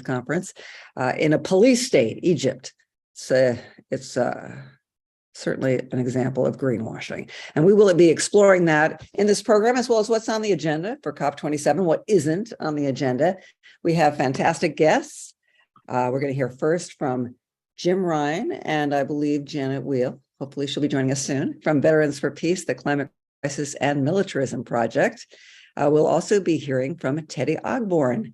conference in a police state, Egypt. So it's certainly an example of greenwashing. And we will be exploring that in this program, as well as what's on the agenda for COP27, what isn't on the agenda. We have fantastic guests. We're going to hear first from Jim Rine and I believe Janet Weil. Hopefully she'll be joining us soon, from Veterans for Peace, the Climate Crisis and Militarism Project. We'll also be hearing from Teddy Ogborn.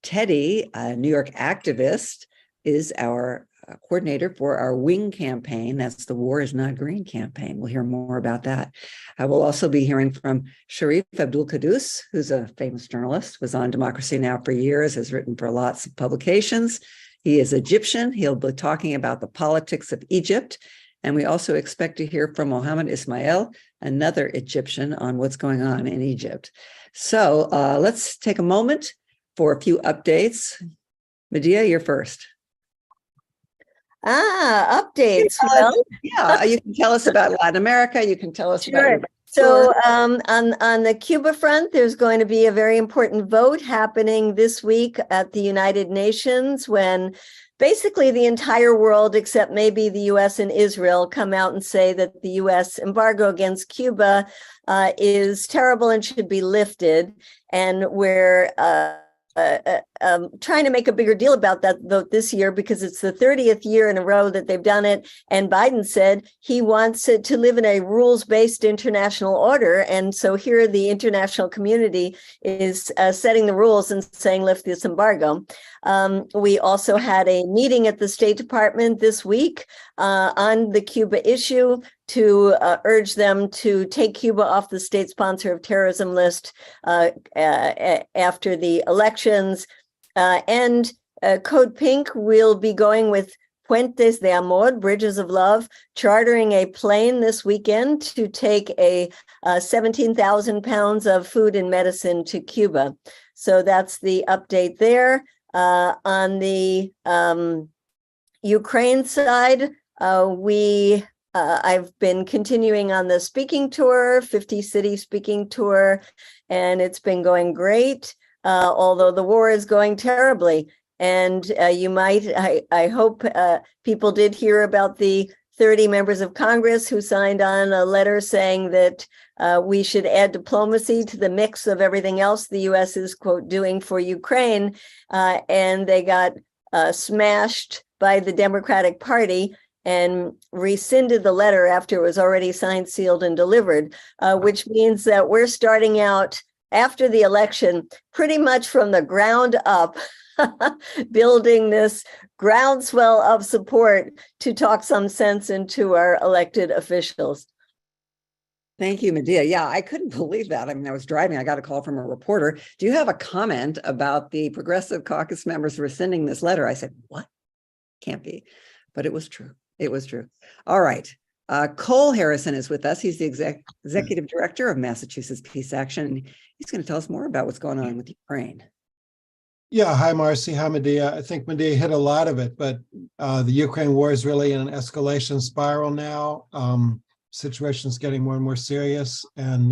Teddy, a New York activist, is our coordinator for our WING campaign. That's the War is Not Green campaign. We'll hear more about that. I will also be hearing from Sharif Abdel Khouddous, who's a famous journalist, was on Democracy Now! For years, has written for lots of publications. He is Egyptian. He'll be talking about the politics of Egypt. And we also expect to hear from Mohamed Ismail, another Egyptian, on what's going on in Egypt. So let's take a moment for a few updates. Medea, you're first. Updates. Well, yeah, you can tell us about Latin America. You can tell us about. So on the Cuba front, there's going to be a very important vote happening this week at the United Nations, when basically the entire world, except maybe the U.S. and Israel, come out and say that the U.S. embargo against Cuba is terrible and should be lifted. And we're trying to make a bigger deal about that vote this year, because it's the 30th year in a row that they've done it. And Biden said he wants it to live in a rules-based international order. And so here the international community is setting the rules and saying, lift this embargo. We also had a meeting at the State Department this week on the Cuba issue to urge them to take Cuba off the state sponsor of terrorism list after the elections. And CODEPINK will be going with Puentes de Amor, Bridges of Love, chartering a plane this weekend to take 17,000 pounds of food and medicine to Cuba. So that's the update there. On the Ukraine side, I've been continuing on the speaking tour, 50-city speaking tour, and it's been going great, although the war is going terribly. And you might, I hope people did hear about the 30 members of Congress who signed on a letter saying that we should add diplomacy to the mix of everything else the U.S. is, quote, doing for Ukraine. And they got smashed by the Democratic Party and rescinded the letter after it was already signed, sealed, and delivered, which means that we're starting out after the election pretty much from the ground up, building this groundswell of support to talk some sense into our elected officials. Thank you, Medea. Yeah, I couldn't believe that. I mean, I was driving. I got a call from a reporter. Do you have a comment about the Progressive Caucus members rescinding this letter? I said, what? Can't be. But it was true. It was true. All right. Cole Harrison is with us. He's the executive director of Massachusetts Peace Action. He's going to tell us more about what's going on with Ukraine. Yeah. Hi, Marcy. Hi, Medea. I think Medea hit a lot of it, but the Ukraine war is really in an escalation spiral now. Situation's getting more and more serious. And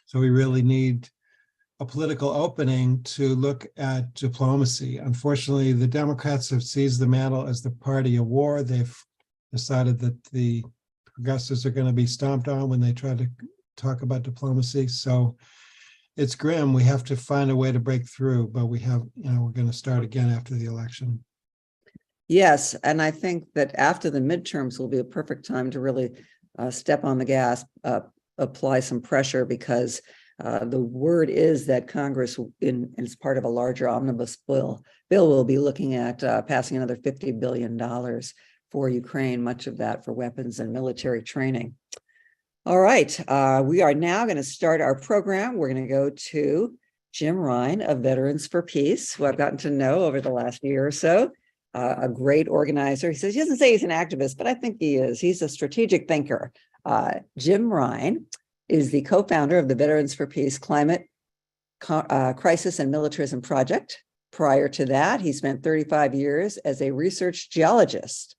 so we really need a political opening to look at diplomacy. Unfortunately, the Democrats have seized the mantle as the party of war. They've decided that the progressives are going to be stomped on when they try to talk about diplomacy. So it's grim. We have to find a way to break through, but we have, we're going to start again after the election. Yes. And I think that after the midterms will be a perfect time to really step on the gas, apply some pressure, because the word is that Congress, as part of a larger omnibus bill will be looking at passing another $50 billion for Ukraine, much of that for weapons and military training. All right, we are now going to start our program. We're going to go to Jim Rine of Veterans for Peace, who I've gotten to know over the last year or so, a great organizer. He doesn't say he's an activist, but I think he is. He's a strategic thinker. Jim Rine is the co-founder of the Veterans for Peace Climate Crisis and Militarism Project. Prior to that, he spent 35 years as a research geologist.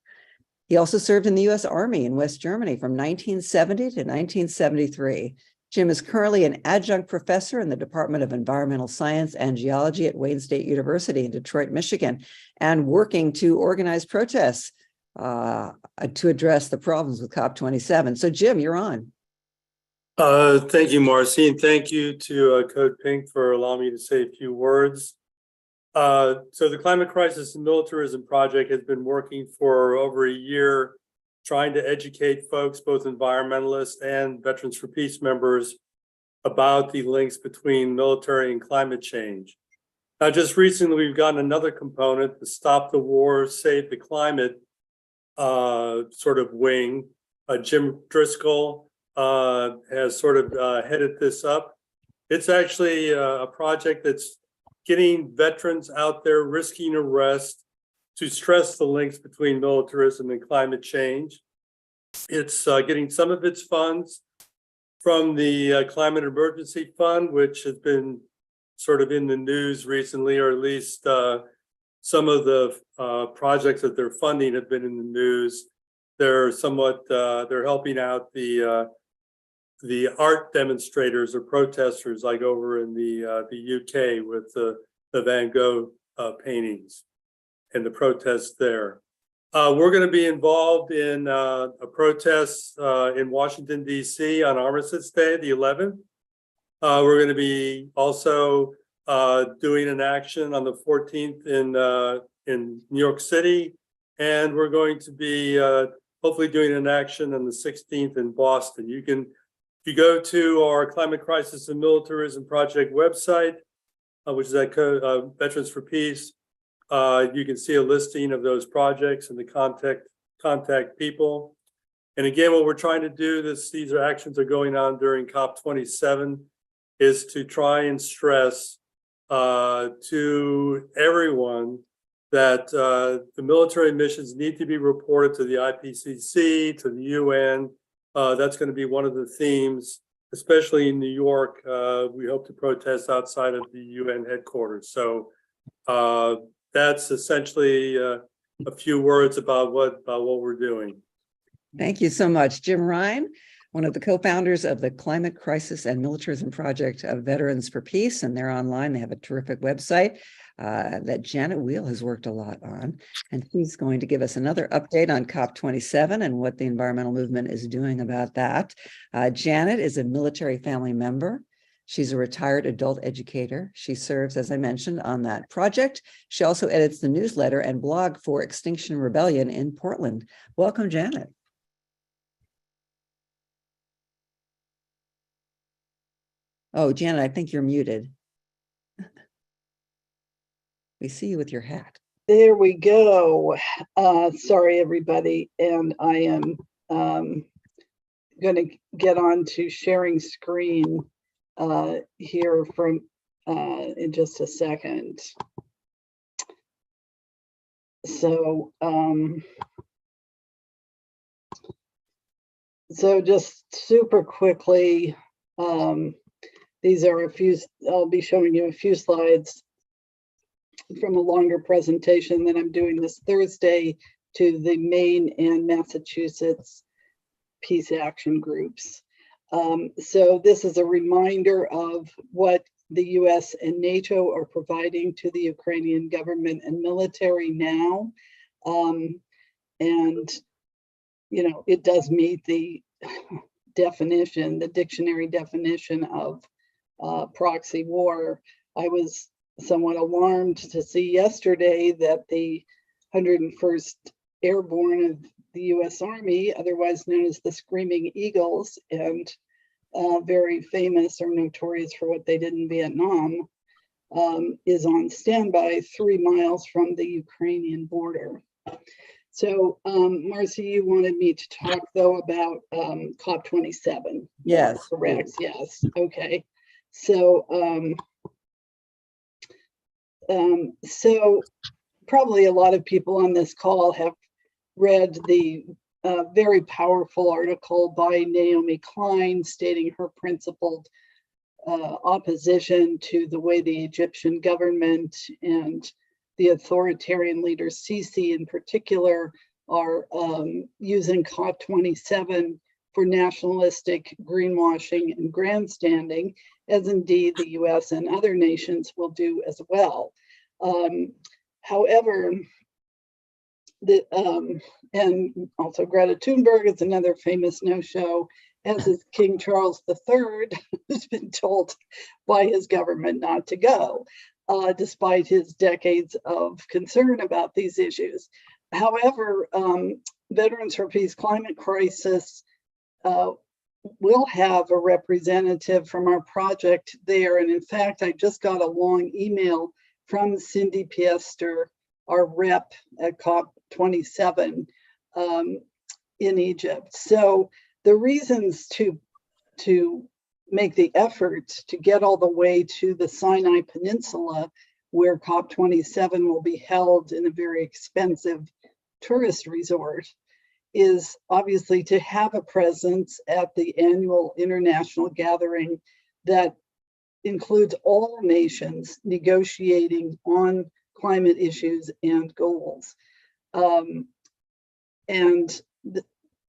He also served in the U.S. Army in West Germany from 1970 to 1973. Jim is currently an adjunct professor in the Department of Environmental Science and Geology at Wayne State University in Detroit, Michigan, and working to organize protests to address the problems with COP27. So Jim, you're on. Thank you, Marcy, and thank you to CODEPINK for allowing me to say a few words. So the Climate Crisis and Militarism Project has been working for over a year, trying to educate folks, both environmentalists and Veterans for Peace members, about the links between military and climate change. Now, just recently, we've gotten another component, the Stop the War, Save the Climate sort of wing. Jim Driscoll has sort of headed this up. It's actually a project that's getting veterans out there risking arrest to stress the links between militarism and climate change. It's getting some of its funds from the Climate Emergency Fund, which has been sort of in the news recently, or at least some of the projects that they're funding have been in the news. They're somewhat, they're helping out the art demonstrators or protesters, like over in the UK with the Van Gogh paintings and the protests there. We're going to be involved in a protest in Washington, D.C. on Armistice Day, the 11th. We're going to be also doing an action on the 14th in New York City. And we're going to be hopefully doing an action on the 16th in Boston. You can, if you go to our Climate Crisis and Militarism Project website, which is at Veterans for Peace, you can see a listing of those projects and the contact people. And again, what we're trying to do, these actions are going on during COP27, is to try and stress to everyone that the military missions need to be reported to the IPCC, to the UN. That's going to be one of the themes, especially in New York. We hope to protest outside of the UN headquarters. So that's essentially a few words about what we're doing. Thank you so much. Jim Rine, one of the co-founders of the Climate Crisis and Militarism Project of Veterans for Peace, and they're online. They have a terrific website that Janet Weil has worked a lot on, and she's going to give us another update on COP27 and what the environmental movement is doing about that. Janet is a military family member. She's a retired adult educator. She serves, as I mentioned, on that project. She also edits the newsletter and blog for Extinction Rebellion in Portland. Welcome, Janet. Oh, Janet, I think you're muted. We see you with your hat. There we go. Sorry, everybody. And I am going to get on to sharing screen here from in just a second. So, so just super quickly, these are a few, I'll be showing you a few slides from a longer presentation that I'm doing this Thursday to the Maine and Massachusetts peace action groups. So this is a reminder of what the US and NATO are providing to the Ukrainian government and military now. And, you know, it does meet the definition, the dictionary definition of proxy war. I was somewhat alarmed to see yesterday that the 101st Airborne of the US Army, otherwise known as the Screaming Eagles, and very famous or notorious for what they did in Vietnam, is on standby 3 miles from the Ukrainian border. So, Marcy, you wanted me to talk, though, about COP27. Yes. Correct, yes, okay. So, so probably a lot of people on this call have read the very powerful article by Naomi Klein stating her principled opposition to the way the Egyptian government and the authoritarian leader Sisi in particular are using COP27 for nationalistic greenwashing and grandstanding, as indeed the US and other nations will do as well. However, and also Greta Thunberg is another famous no-show, as is King Charles III, who's been told by his government not to go, despite his decades of concern about these issues. However, Veterans for Peace Climate Crisis will have a representative from our project there. And in fact, I just got a long email from Cindy Piester, our rep at COP27 in Egypt. So the reasons to make the effort to get all the way to the Sinai Peninsula, where COP27 will be held in a very expensive tourist resort, is obviously to have a presence at the annual international gathering that includes all nations negotiating on climate issues and goals.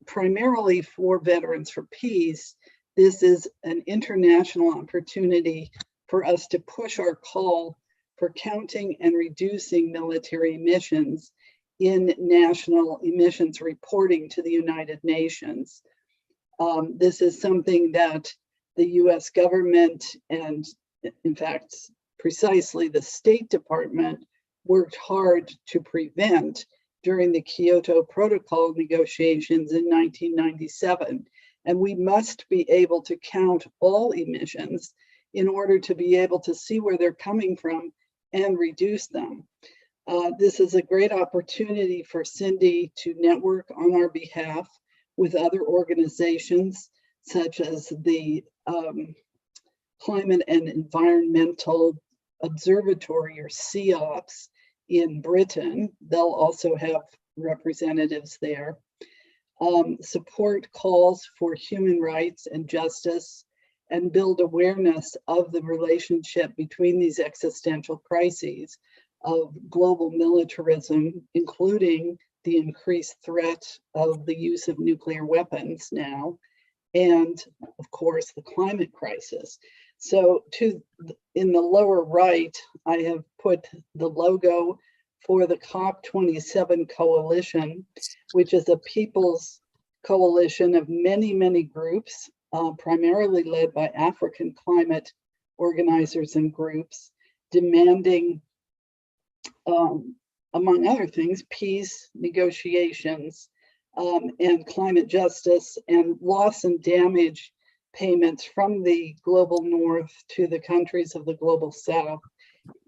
Primarily for Veterans for Peace, this is an international opportunity for us to push our call for counting and reducing military emissions in national emissions reporting to the United Nations. This is something that the US government and, in fact, precisely the State Department worked hard to prevent during the Kyoto Protocol negotiations in 1997. And we must be able to count all emissions in order to be able to see where they're coming from and reduce them. This is a great opportunity for Cindy to network on our behalf with other organizations, such as the Climate and Environmental Observatory, or CEOPS, in Britain. They'll also have representatives there. Support calls for human rights and justice, and build awareness of the relationship between these existential crises of global militarism, including the increased threat of the use of nuclear weapons now, and of course the climate crisis. So in the lower right, I have put the logo for the COP27 coalition, which is a people's coalition of many, many groups, primarily led by African climate organizers and groups, demanding, among other things, peace, negotiations, and climate justice, and loss and damage payments from the global north to the countries of the global south,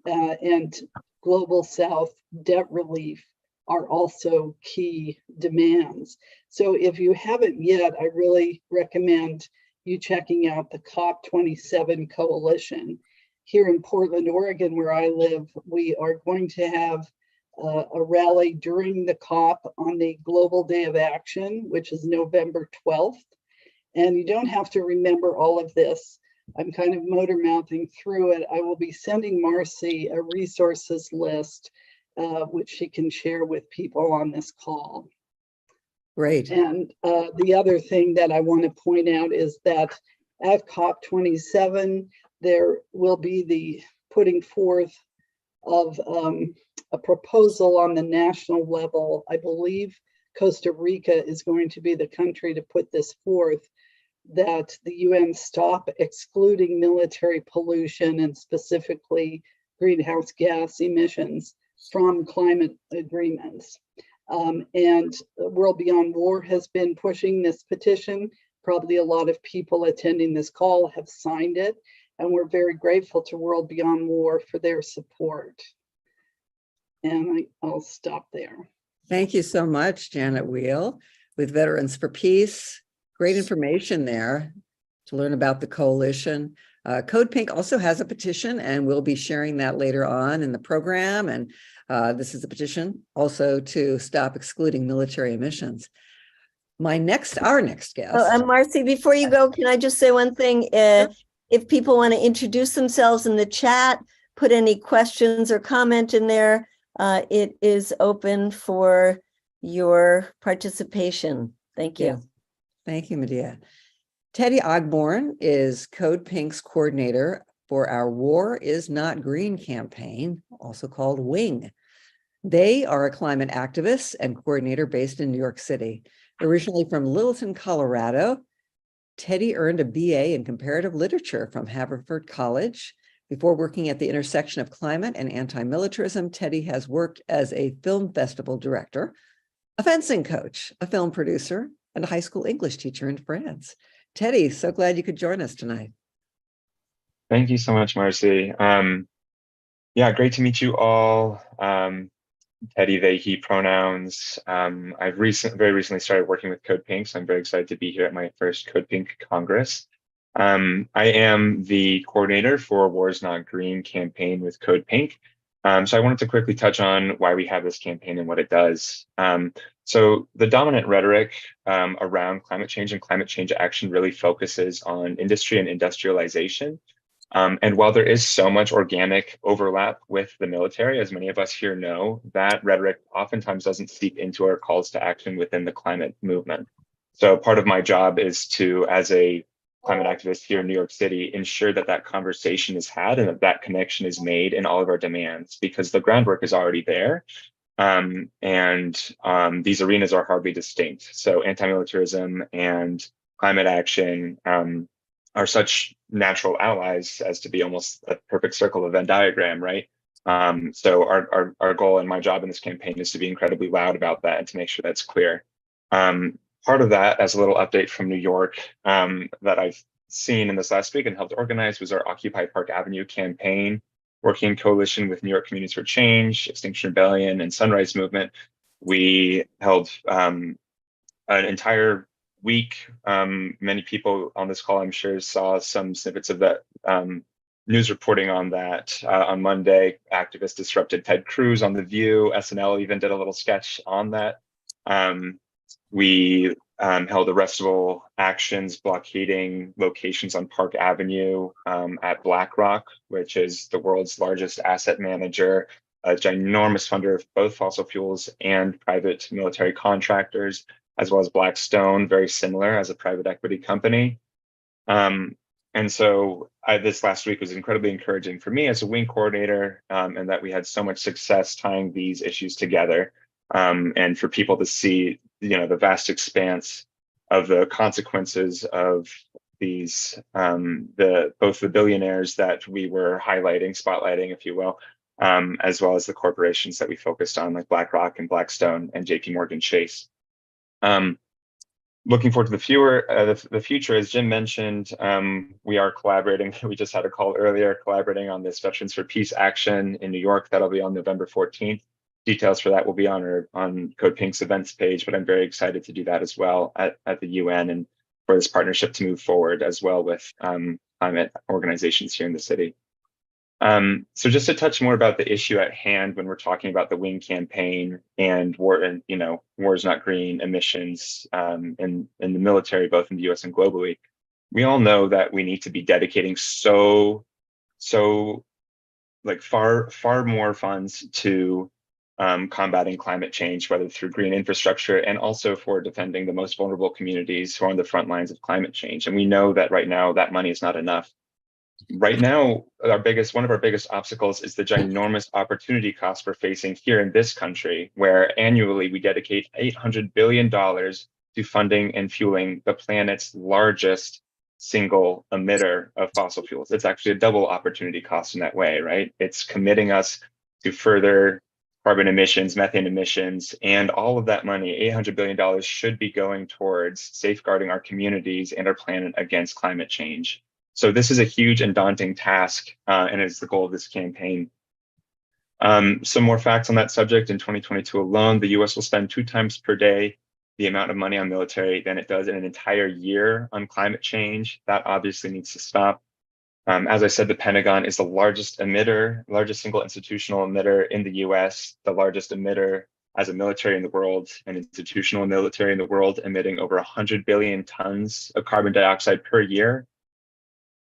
and global south debt relief are also key demands. So if you haven't yet, I really recommend you checking out the COP27 coalition. Here in Portland, Oregon, where I live, we are going to have a rally during the COP on the Global Day of Action, which is November 12th. And you don't have to remember all of this. I'm kind of motor mouthing through it. I will be sending Marcy a resources list, which she can share with people on this call. Great. And the other thing that I want to point out is that at COP27, there will be the putting forth of a proposal on the national level. I believe Costa Rica is going to be the country to put this forth, that the UN stop excluding military pollution and specifically greenhouse gas emissions from climate agreements. And World Beyond War has been pushing this petition. Probably a lot of people attending this call have signed it, and we're very grateful to World Beyond War for their support. And I'll stop there. Thank you so much, Janet Weil, with Veterans for Peace. Great information there to learn about the coalition. CODEPINK also has a petition, and we'll be sharing that later on in the program. And this is a petition also to stop excluding military emissions. Our next guest. Marcy, before you go, can I just say one thing? If people want to introduce themselves in the chat, put any questions or comment in there, it is open for your participation. Thank you. Yeah. Thank you, Medea. Teddy Ogborn is Code Pink's coordinator for our War is Not Green campaign, also called WING. They are a climate activist and coordinator based in New York City. Originally from Littleton, Colorado, Teddy earned a BA in comparative literature from Haverford College. Before working at the intersection of climate and anti-militarism, Teddy has worked as a film festival director, a fencing coach, a film producer, and a high school English teacher in France. Teddy, so glad you could join us tonight. Thank you so much, Marcy. Yeah, great to meet you all. Teddy, they, he pronouns. I've very recently started working with CODEPINK, so I'm very excited to be here at my first CODEPINK Congress. I am the coordinator for Wars Not Green campaign with CODEPINK. So I wanted to quickly touch on why we have this campaign and what it does. So the dominant rhetoric around climate change and climate change action really focuses on industry and industrialization. And while there is so much organic overlap with the military, as many of us here know, that rhetoric oftentimes doesn't seep into our calls to action within the climate movement. So part of my job is to, as a climate activist here in New York City, ensure that that conversation is had and that that connection is made in all of our demands, because the groundwork is already there. These arenas are hardly distinct. So anti-militarism and climate action are such natural allies as to be almost a perfect circle of Venn diagram, right? So our goal and my job in this campaign is to be incredibly loud about that and to make sure that's clear. Part of that, as a little update from New York that I've seen in this last week and helped organize, was our Occupy Park Avenue campaign, working in coalition with New York Communities for Change, Extinction Rebellion, and Sunrise Movement. We held an entire week. Many people on this call, I'm sure, saw some snippets of that news reporting on that. On Monday, activists disrupted Ted Cruz on The View. SNL even did a little sketch on that. We held arrestable actions blockading locations on Park Avenue at BlackRock, which is the world's largest asset manager, a ginormous funder of both fossil fuels and private military contractors, as well as Blackstone, very similar as a private equity company. And so this last week was incredibly encouraging for me as a wing coordinator, and that we had so much success tying these issues together, and for people to see, the vast expanse of the consequences of these, both the billionaires that we were spotlighting, if you will, as well as the corporations that we focused on, like BlackRock and Blackstone and JP Morgan Chase. Looking forward to the future, as Jim mentioned, we are collaborating. We just had a call earlier, collaborating on this Veterans for Peace action in New York. That'll be on November 14th. Details for that will be on CODEPINK's events page, but I'm very excited to do that as well at the UN and for this partnership to move forward as well with climate organizations here in the city. So just to touch more about the issue at hand when we're talking about the WING campaign and Wars Not Green emissions in the military, both in the US and globally, we all know that we need to be dedicating so like far more funds to combating climate change, whether through green infrastructure and also for defending the most vulnerable communities who are on the front lines of climate change. And we know that right now that money is not enough. Right now, one of our biggest obstacles is the ginormous opportunity cost we're facing here in this country, where annually we dedicate $800 billion to funding and fueling the planet's largest single emitter of fossil fuels. It's actually a double opportunity cost in that way, right? It's committing us to further carbon emissions, methane emissions, and all of that money, $800 billion, should be going towards safeguarding our communities and our planet against climate change. So this is a huge and daunting task, and it's the goal of this campaign. Some more facts on that subject. In 2022 alone, the US will spend 2 times per day the amount of money on military than it does in an entire year on climate change. That obviously needs to stop. As I said, the Pentagon is the largest single institutional emitter in the US, the largest emitter as a military in the world, an institutional military in the world, emitting over 100 billion tons of carbon dioxide per year.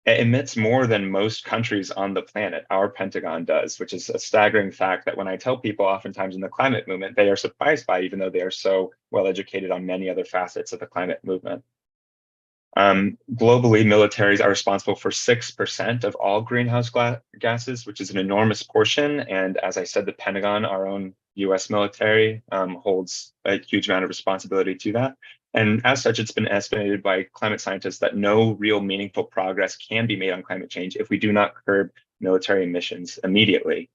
It emits more than most countries on the planet, our Pentagon does, which is a staggering fact that when I tell people oftentimes in the climate movement, they are surprised by, even though they are so well educated on many other facets of the climate movement. Globally, militaries are responsible for 6% of all greenhouse gases, which is an enormous portion. And as I said, the Pentagon, our own US military, holds a huge amount of responsibility to that. And as such, it's been estimated by climate scientists that no real meaningful progress can be made on climate change if we do not curb military emissions immediately.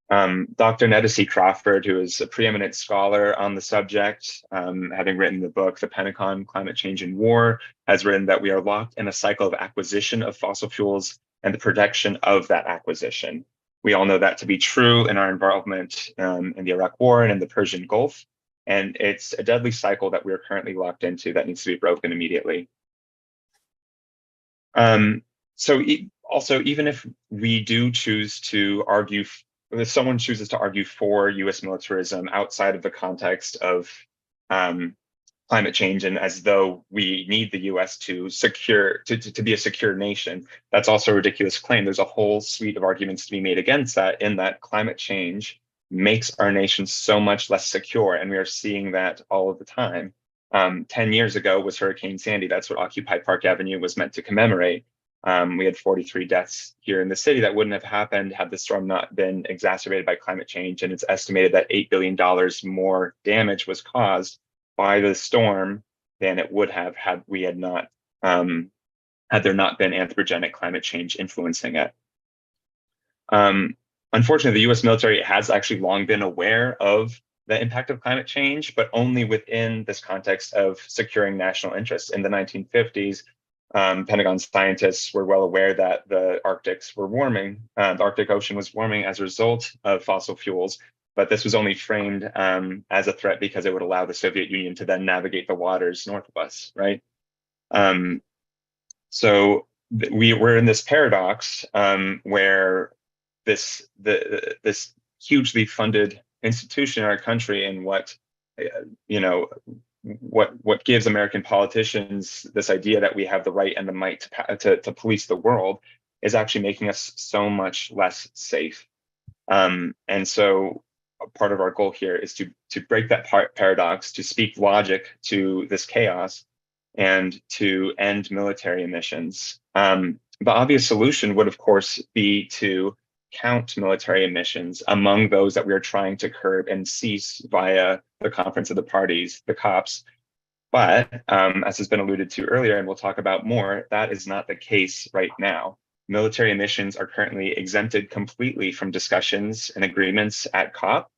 Dr. Nedesi Crawford, who is a preeminent scholar on the subject, having written the book, The Pentagon, Climate Change and War, has written that we are locked in a cycle of acquisition of fossil fuels and the protection of that acquisition. We all know that to be true in our involvement in the Iraq War and in the Persian Gulf. And it's a deadly cycle that we're currently locked into that needs to be broken immediately. Also, even if we do choose to argue, if someone chooses to argue for US militarism outside of the context of climate change and as though we need the US to be a secure nation, that's also a ridiculous claim. There's a whole suite of arguments to be made against that, in that climate change makes our nation so much less secure, and we are seeing that all of the time. 10 years ago was Hurricane Sandy. That's what Occupy Park Avenue was meant to commemorate. We had 43 deaths here in the city that wouldn't have happened had the storm not been exacerbated by climate change. And it's estimated that $8 billion more damage was caused by the storm than it would have had we had not, had there not been anthropogenic climate change influencing it. Unfortunately, the US military has actually long been aware of the impact of climate change, but only within this context of securing national interests. In the 1950s, Pentagon scientists were well aware that the Arctics were warming, the Arctic Ocean was warming as a result of fossil fuels, but this was only framed as a threat because it would allow the Soviet Union to then navigate the waters north of us, right? We were in this paradox where this hugely funded institution in our country, and what gives American politicians this idea that we have the right and the might to police the world, is actually making us so much less safe. And so part of our goal here is to break that paradox, to speak logic to this chaos, and to end military emissions. The obvious solution would, of course, be to count military emissions among those that we are trying to curb and cease via the Conference of the Parties, the COPs. But as has been alluded to earlier, and we'll talk about more, that is not the case right now. Military emissions are currently exempted completely from discussions and agreements at COP,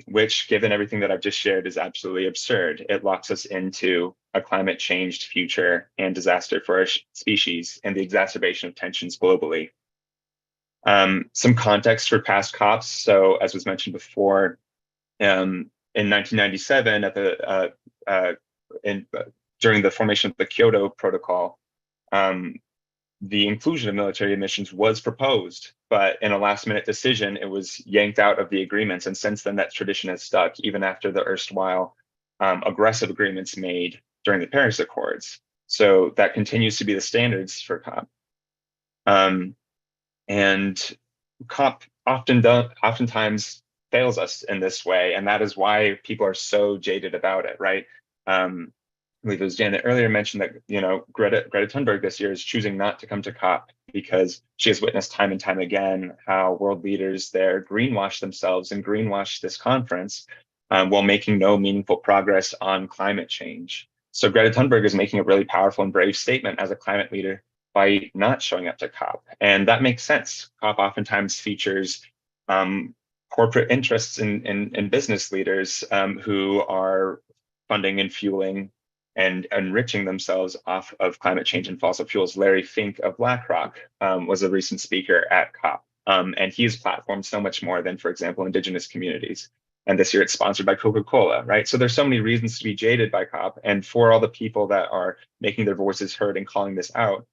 which, given everything that I've just shared, is absolutely absurd. It locks us into a climate changed future and disaster for our species and the exacerbation of tensions globally. Some context for past COPs. So, as was mentioned before, in 1997, during the formation of the Kyoto Protocol, the inclusion of military emissions was proposed, but in a last-minute decision, it was yanked out of the agreements. And since then, that tradition has stuck, even after the erstwhile aggressive agreements made during the Paris Accords. So that continues to be the standards for COP. And COP oftentimes fails us in this way, and that is why people are so jaded about it, right? I believe it was Janet earlier mentioned that Greta Thunberg this year is choosing not to come to COP because she has witnessed time and time again how world leaders there greenwash themselves and greenwash this conference while making no meaningful progress on climate change. So Greta Thunberg is making a really powerful and brave statement as a climate leader by not showing up to COP. And that makes sense. COP oftentimes features corporate interests and business leaders who are funding and fueling and enriching themselves off of climate change and fossil fuels. Larry Fink of BlackRock was a recent speaker at COP. And he's platformed so much more than, for example, indigenous communities. And this year it's sponsored by Coca-Cola, right? So there's so many reasons to be jaded by COP. And for all the people that are making their voices heard and calling this out,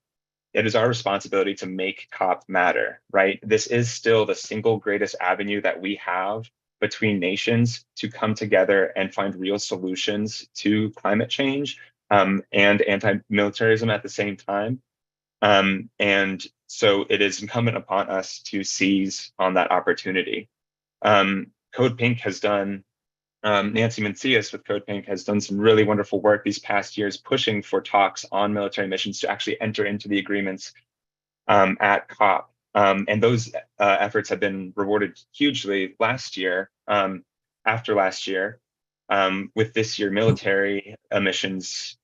it is our responsibility to make COP matter, right? This is still the single greatest avenue that we have between nations to come together and find real solutions to climate change and anti-militarism at the same time. And so it is incumbent upon us to seize on that opportunity. CODEPINK has done Nancy Mencius with CODEPINK has done some really wonderful work these past years pushing for talks on military missions to actually enter into the agreements at COP. And those efforts have been rewarded hugely last year, after last year, with this year military missions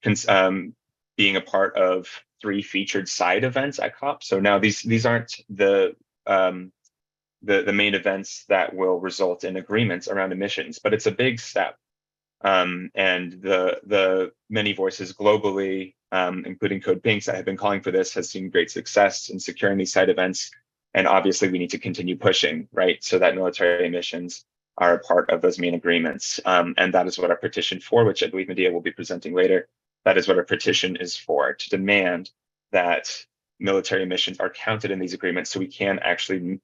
being a part of 3 featured side events at COP. So now these aren't the main events that will result in agreements around emissions, but it's a big step. And the many voices globally, including CODEPINK, that have been calling for this, has seen great success in securing these side events. And obviously we need to continue pushing, right, so that military emissions are a part of those main agreements. And that is what our petition for, which I believe Medea will be presenting later, that is what our petition is for, to demand that military emissions are counted in these agreements so we can actually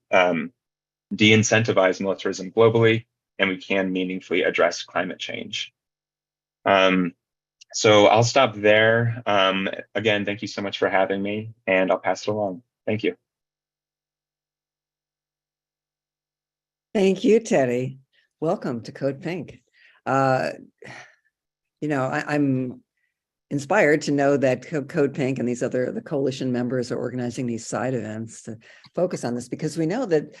de-incentivize militarism globally, and we can meaningfully address climate change. So I'll stop there. Again, thank you so much for having me, and I'll pass it along. Thank you. Thank you, Teddy. Welcome to CODEPINK. You know, I'm inspired to know that CODEPINK and the coalition members are organizing these side events to focus on this, because we know that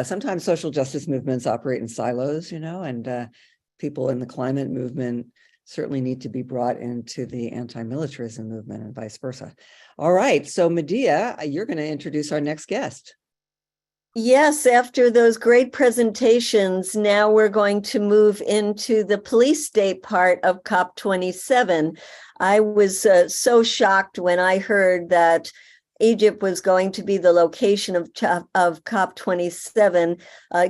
sometimes social justice movements operate in silos, you know, and people in the climate movement certainly need to be brought into the anti-militarism movement and vice versa. All right, so Medea, you're going to introduce our next guest. Yes, after those great presentations, now we're going to move into the police state part of COP27. I was so shocked when I heard that Egypt was going to be the location of COP27,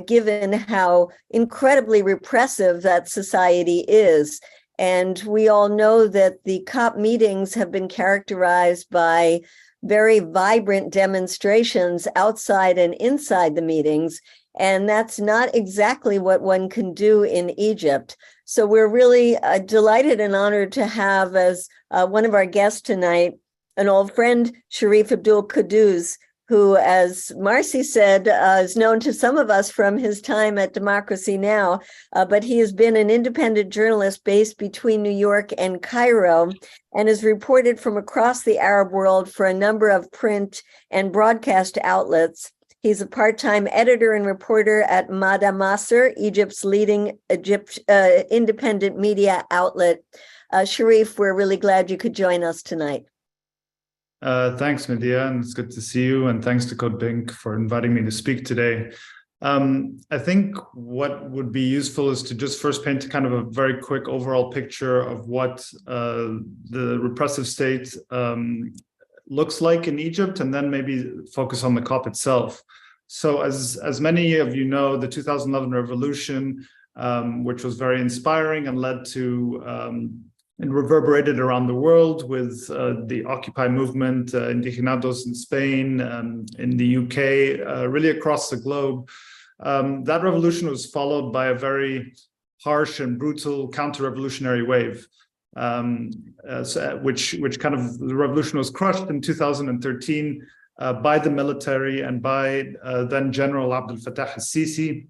given how incredibly repressive that society is. And we all know that the COP meetings have been characterized by very vibrant demonstrations outside and inside the meetings. And that's not exactly what one can do in Egypt. So we're really delighted and honored to have as one of our guests tonight, an old friend, Sharif Abdel Khouddous, who, as Marcy said, is known to some of us from his time at Democracy Now!, but he has been an independent journalist based between New York and Cairo, and has reported from across the Arab world for a number of print and broadcast outlets. He's a part-time editor and reporter at Mada Masr, Egypt's leading independent media outlet. Sharif, we're really glad you could join us tonight. Thanks, Medea, and it's good to see you. And thanks to CODEPINK for inviting me to speak today. I think what would be useful is to just first paint kind of a very quick overall picture of what the repressive state looks like in Egypt, and then maybe focus on the COP itself. So as many of you know, the 2011 revolution, which was very inspiring and led to and reverberated around the world with the Occupy movement, Indignados in Spain, in the UK, really across the globe. That revolution was followed by a very harsh and brutal counter-revolutionary wave, which kind of, the revolution was crushed in 2013 by the military and by then General Abdel Fattah al-Sisi,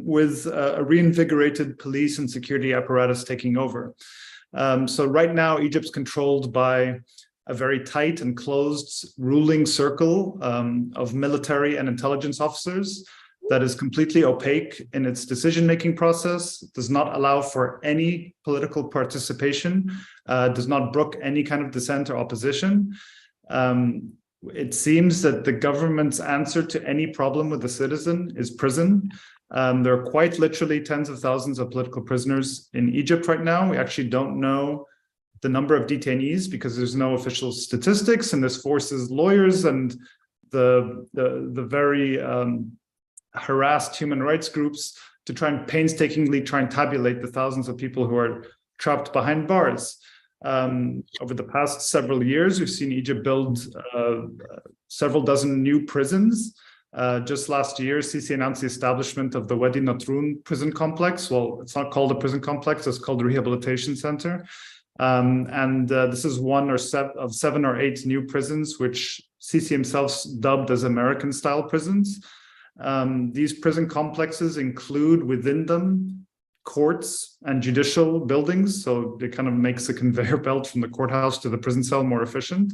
with a reinvigorated police and security apparatus taking over. So right now, Egypt's controlled by a very tight and closed ruling circle of military and intelligence officers that is completely opaque in its decision-making process, does not allow for any political participation, does not brook any kind of dissent or opposition. It seems that the government's answer to any problem with the citizen is prison. There are quite literally tens of thousands of political prisoners in Egypt right now. We actually don't know the number of detainees because there's no official statistics, and this forces lawyers and the very harassed human rights groups to try and painstakingly try and tabulate the thousands of people who are trapped behind bars. Over the past several years, we've seen Egypt build several dozen new prisons. Just last year, Sisi announced the establishment of the Wadi Natrun prison complex. Well, it's not called a prison complex, it's called a rehabilitation center. This is one of 7 or 8 new prisons, which Sisi himself dubbed as American-style prisons. These prison complexes include within them courts and judicial buildings. So it kind of makes the conveyor belt from the courthouse to the prison cell more efficient.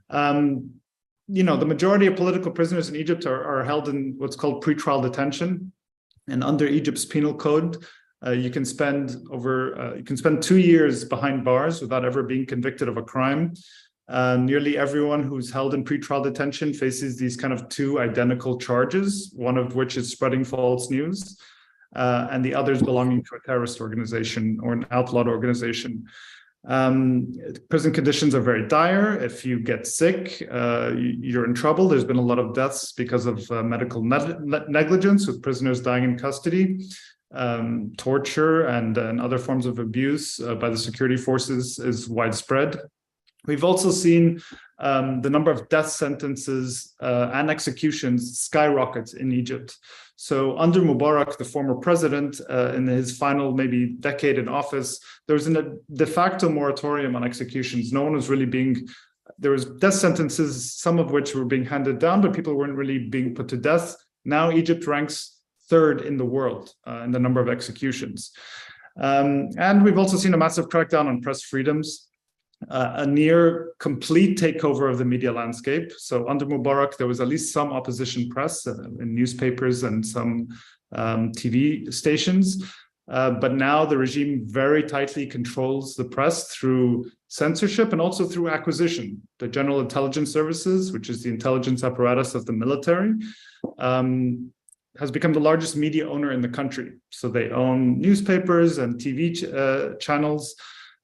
The majority of political prisoners in Egypt are held in what's called pretrial detention. And under Egypt's penal code, you can spend 2 years behind bars without ever being convicted of a crime. Nearly everyone who's held in pretrial detention faces these kind of 2 identical charges, one of which is spreading false news, and the others belonging to a terrorist organization or an outlawed organization. Prison conditions are very dire. If you get sick, you're in trouble. There's been a lot of deaths because of medical negligence, with prisoners dying in custody. Torture and other forms of abuse by the security forces is widespread. We've also seen the number of death sentences and executions skyrocket in Egypt. So under Mubarak, the former president, in his final maybe decade in office, there was a de facto moratorium on executions. No one was really there was death sentences, some of which were being handed down, but people weren't really being put to death. Now Egypt ranks 3rd in the world in the number of executions. And we've also seen a massive crackdown on press freedoms. A near complete takeover of the media landscape. So under Mubarak, there was at least some opposition press in newspapers and some TV stations. But now the regime very tightly controls the press through censorship and also through acquisition. The General Intelligence Services, which is the intelligence apparatus of the military, has become the largest media owner in the country. So they own newspapers and TV channels.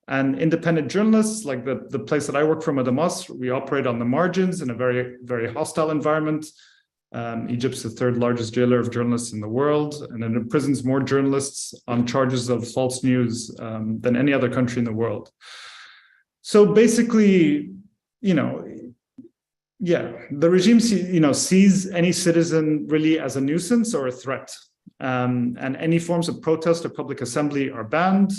And independent journalists, like the place that I work from, Adamas, we operate on the margins in a very, very hostile environment. Egypt's the 3rd largest jailer of journalists in the world, and it imprisons more journalists on charges of false news than any other country in the world. So basically, the regime sees any citizen really as a nuisance or a threat. And any forms of protest or public assembly are banned.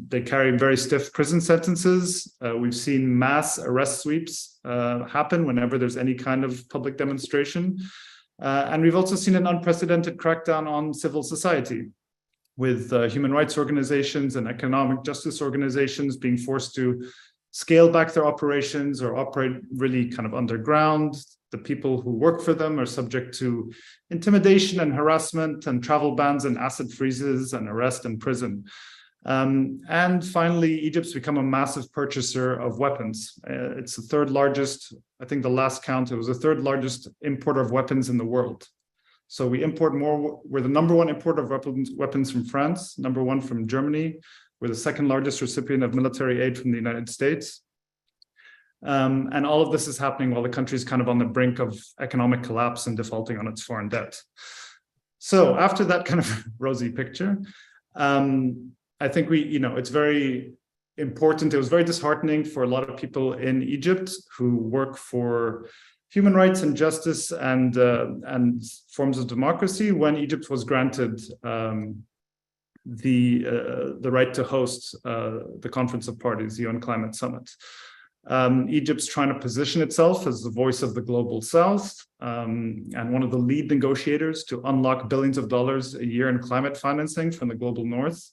They carry very stiff prison sentences. We've seen mass arrest sweeps happen whenever there's any kind of public demonstration. And we've also seen an unprecedented crackdown on civil society, with human rights organizations and economic justice organizations being forced to scale back their operations or operate really kind of underground. The people who work for them are subject to intimidation and harassment and travel bans and asset freezes and arrest and prison. And finally, Egypt's become a massive purchaser of weapons. It's the 3rd largest, I think the last count, it was the 3rd largest importer of weapons in the world. So we import more, we're the number 1 importer of weapons from France, number 1 from Germany. We're the 2nd largest recipient of military aid from the United States. And all of this is happening while the country is kind of on the brink of economic collapse and defaulting on its foreign debt. So after that kind of rosy picture, I think it's very important. It was very disheartening for a lot of people in Egypt who work for human rights and justice and forms of democracy when Egypt was granted the right to host the Conference of Parties, the UN Climate Summit. Egypt's trying to position itself as the voice of the global South and one of the lead negotiators to unlock billions of dollars a year in climate financing from the global North.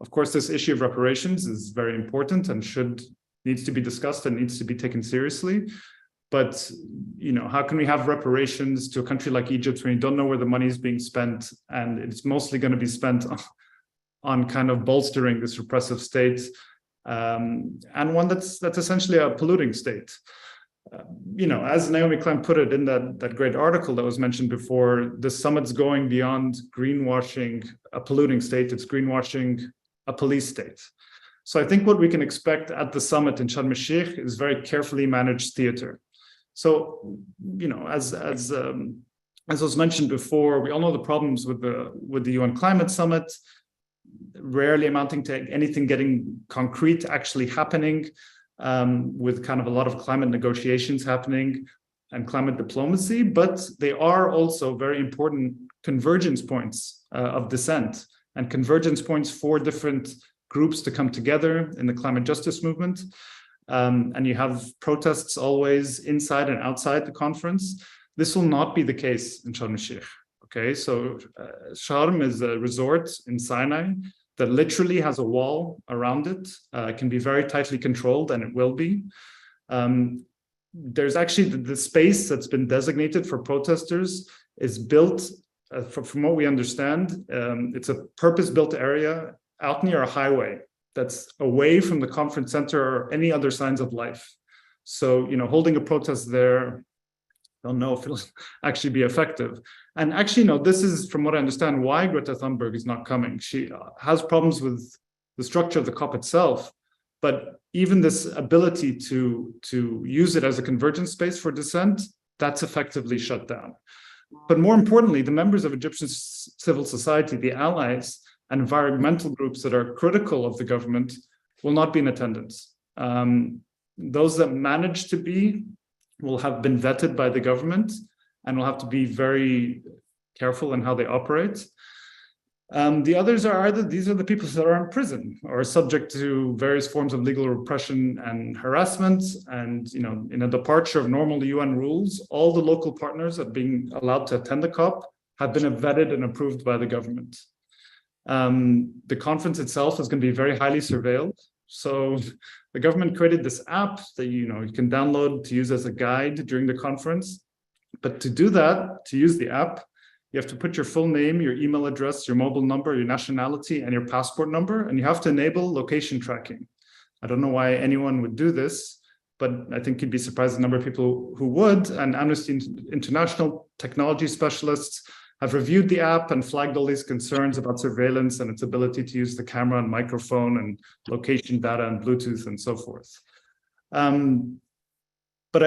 Of course, this issue of reparations is very important and needs to be discussed and needs to be taken seriously. But, how can we have reparations to a country like Egypt when you don't know where the money is being spent, and it's mostly going to be spent on kind of bolstering this repressive state, and one that's essentially a polluting state. As Naomi Klein put it in that great article that was mentioned before, the summit's going beyond greenwashing a polluting state, it's greenwashing a police state. So I think what we can expect at the summit in Sharm el-Sheikh is very carefully managed theater. So, as was mentioned before, we all know the problems with the UN Climate Summit, rarely amounting to anything getting concrete actually happening, with kind of a lot of climate negotiations happening and climate diplomacy, but they are also very important convergence points of dissent and convergence points for different groups to come together in the climate justice movement. And you have protests always inside and outside the conference. This will not be the case in Sharm el-Sheikh. Okay, so Sharm is a resort in Sinai that literally has a wall around it. It can be very tightly controlled, and it will be. There's actually the space that's been designated for protesters is built, from what we understand, it's a purpose-built area out near a highway that's away from the conference center or any other signs of life. So, you know, holding a protest there, I don't know if it'll actually be effective. And actually, no, this is, from what I understand, why Greta Thunberg is not coming. She has problems with the structure of the COP itself, but even this ability to use it as a convergence space for dissent, that's effectively shut down. But more importantly, the members of Egyptian civil society, the allies and environmental groups that are critical of the government will not be in attendance. Those that manage to be will have been vetted by the government and will have to be very careful in how they operate. The others are these are the people that are in prison or subject to various forms of legal repression and harassment. And, you know, in a departure of normal UN rules, all the local partners that are being allowed to attend the COP have been vetted and approved by the government. The conference itself is going to be very highly surveilled. So the government created this app that, you know, you can download to use as a guide during the conference. But to do that, to use the app, you have to put your full name, your email address, your mobile number, your nationality, and your passport number, and you have to enable location tracking. I don't know why anyone would do this, but I think you'd be surprised the number of people who would. And Amnesty International technology specialists have reviewed the app and flagged all these concerns about surveillance and its ability to use the camera and microphone and location data and Bluetooth and so forth. But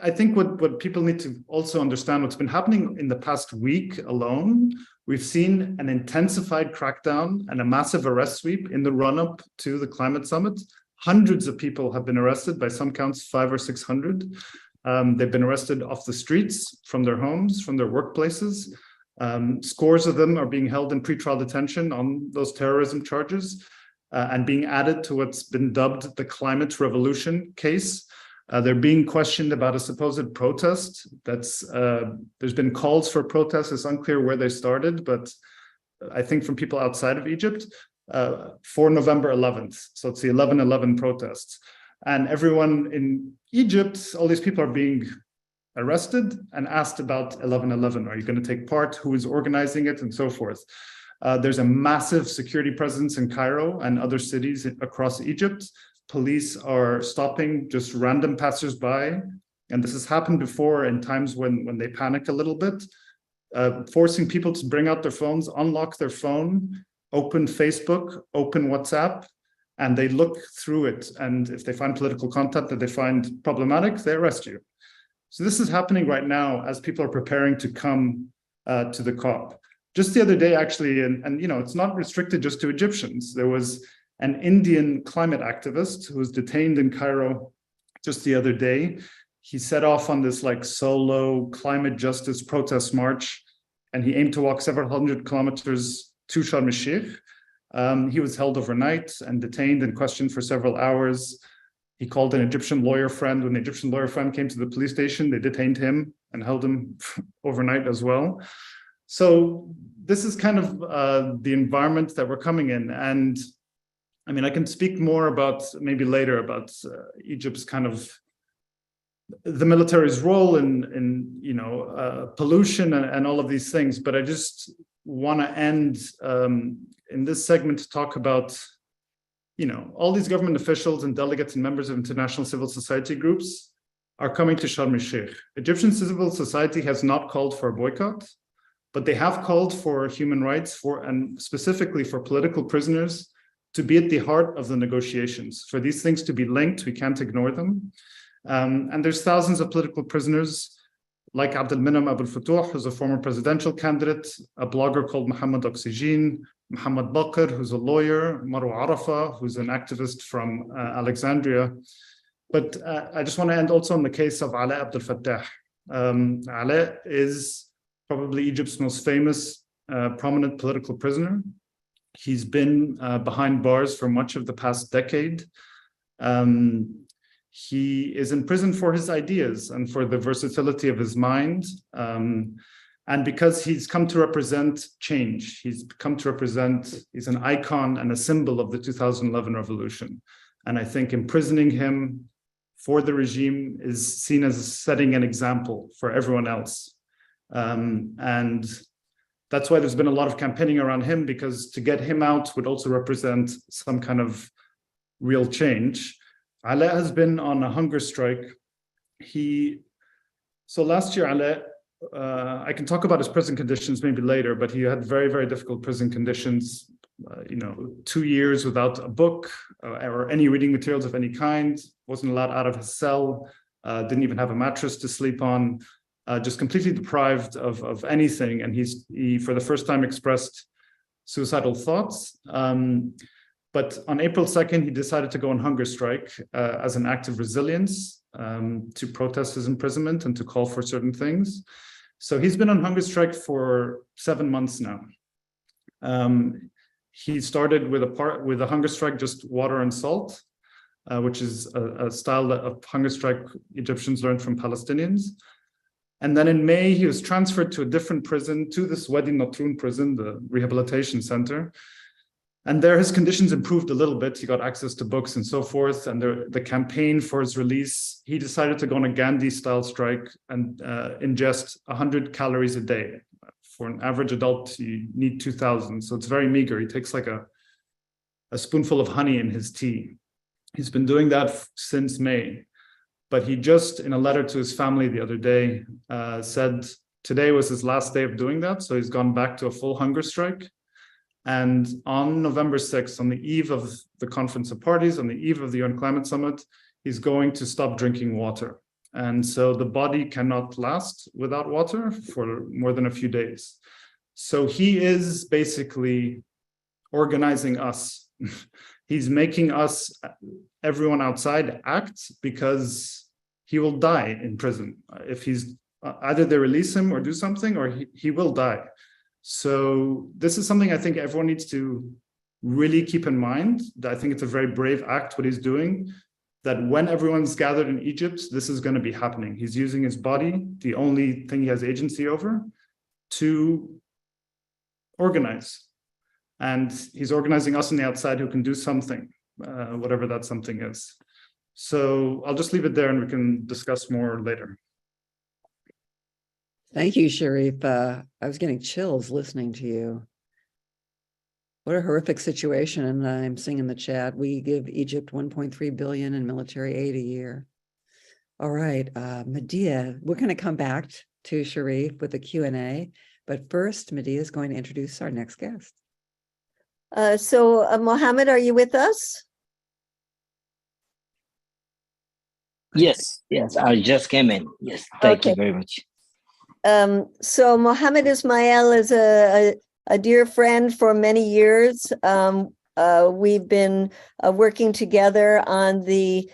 I think what people need to also understand, what's been happening in the past week alone, we've seen an intensified crackdown and a massive arrest sweep in the run-up to the climate summit. Hundreds of people have been arrested, by some counts 500 or 600. They've been arrested off the streets, from their homes, from their workplaces. Scores of them are being held in pretrial detention on those terrorism charges and being added to what's been dubbed the climate revolution case. They're being questioned about a supposed protest. There's been calls for protests. It's unclear where they started, but I think from people outside of Egypt, for November 11th. So it's the 11/11 protests. And everyone in Egypt, all these people are being arrested and asked about 11/11. Are you going to take part? Who is organizing it? And so forth. There's a massive security presence in Cairo and other cities across Egypt. Police are stopping just random passersby. And this has happened before in times when they panic a little bit, forcing people to bring out their phones, unlock their phone, open Facebook, open WhatsApp, and they look through it. And if they find political content that they find problematic, they arrest you. So this is happening right now as people are preparing to come to the COP. Just the other day, actually, and you know, it's not restricted just to Egyptians. There was an Indian climate activist who was detained in Cairo just the other day. He set off on this like solo climate justice protest march, and he aimed to walk several hundred kilometers to Sharm el-Sheikh. He was held overnight and detained and questioned for several hours. He called an Egyptian lawyer friend. When the Egyptian lawyer friend came to the police station, they detained him and held him overnight as well. So this is kind of the environment that we're coming in. And I mean, I can speak more about maybe later about Egypt's kind of the military's role in you know, pollution and all of these things. But I just want to end in this segment to talk about, you know, all these government officials and delegates and members of international civil society groups are coming to Sharm el-Sheikh. Egyptian civil society has not called for a boycott, but they have called for human rights and specifically for political prisoners to be at the heart of the negotiations. For these things to be linked, we can't ignore them. And there's thousands of political prisoners like Abdelminam Abdel Fattouh, who's a former presidential candidate, a blogger called Mohamed Oxygen, Mohamed Bakr, who's a lawyer, Marwa Arafa, who's an activist from Alexandria. But I just want to end also on the case of Ala Abdel Fattah. Ala is probably Egypt's most famous prominent political prisoner. He's been behind bars for much of the past decade. He is in prison for his ideas and for the versatility of his mind. And because he's come to represent change, he's an icon and a symbol of the 2011 revolution. And I think imprisoning him for the regime is seen as setting an example for everyone else. And that's why there's been a lot of campaigning around him, because to get him out would also represent some kind of real change. Ale has been on a hunger strike. So last year, Ale, I can talk about his prison conditions maybe later, but he had very, very difficult prison conditions. 2 years without a book or any reading materials of any kind, wasn't allowed out of his cell, didn't even have a mattress to sleep on, just completely deprived of anything. And he for the first time expressed suicidal thoughts. But on April 2nd, he decided to go on hunger strike as an act of resilience to protest his imprisonment and to call for certain things. So he's been on hunger strike for 7 months now. He started with a hunger strike, just water and salt, which is a style of hunger strike Egyptians learned from Palestinians. And then in May, he was transferred to a different prison, to this Wadi Natrun prison, the rehabilitation center. And there his conditions improved a little bit. He got access to books and so forth. And the campaign for his release, he decided to go on a Gandhi-style strike and ingest 100 calories a day. For an average adult, you need 2,000. So it's very meager. He takes like a spoonful of honey in his tea. He's been doing that since May. But he just, in a letter to his family the other day, said today was his last day of doing that. So he's gone back to a full hunger strike. And on November 6th, on the eve of the Conference of Parties, on the eve of the UN Climate Summit, he's going to stop drinking water. And so the body cannot last without water for more than a few days. So he is basically organizing us. He's making us, everyone outside, act, because he will die in prison. If he's, either they release him or do something, or he will die. So this is something I think everyone needs to really keep in mind. I think it's a very brave act, what he's doing, that when everyone's gathered in Egypt, this is going to be happening. He's using his body, the only thing he has agency over, to organize. And he's organizing us on the outside who can do something, whatever that something is. So I'll just leave it there and we can discuss more later. Thank you, Sharif. I was getting chills listening to you. What a horrific situation. And I'm seeing in the chat, we give Egypt 1.3 billion in military aid a year. All right, Medea, we're going to come back to Sharif with a Q&A. But first, Medea is going to introduce our next guest. Mohamed, are you with us? Yes, I just came in. Yes, thank you very much. So Mohamed Ismail is a dear friend for many years. We've been working together on the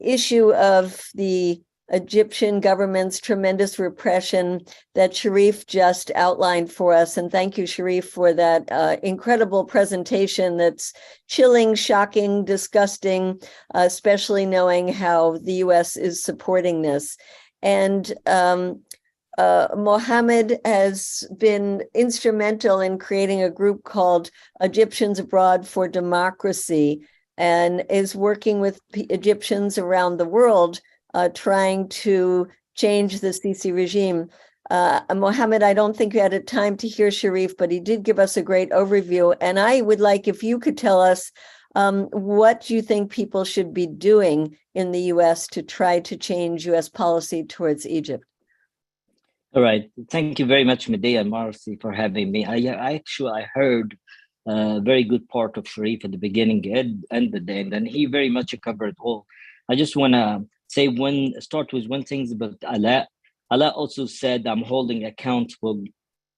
issue of the Egyptian government's tremendous repression that Sharif just outlined for us. And thank you, Sharif, for that incredible presentation that's chilling, shocking, disgusting, especially knowing how the U.S. is supporting this. And Mohamed has been instrumental in creating a group called Egyptians Abroad for Democracy, and is working with Egyptians around the world trying to change the Sisi regime. Mohamed, I don't think you had time to hear Sharif, but he did give us a great overview. And I would like if you could tell us what you think people should be doing in the U.S. to try to change U.S. policy towards Egypt. All right. Thank you very much, Medea and Marcy, for having me. I heard a very good part of Sharif at the beginning and the end, and he very much covered all. I just want to start with one thing, but Allah also said, I'm holding accountable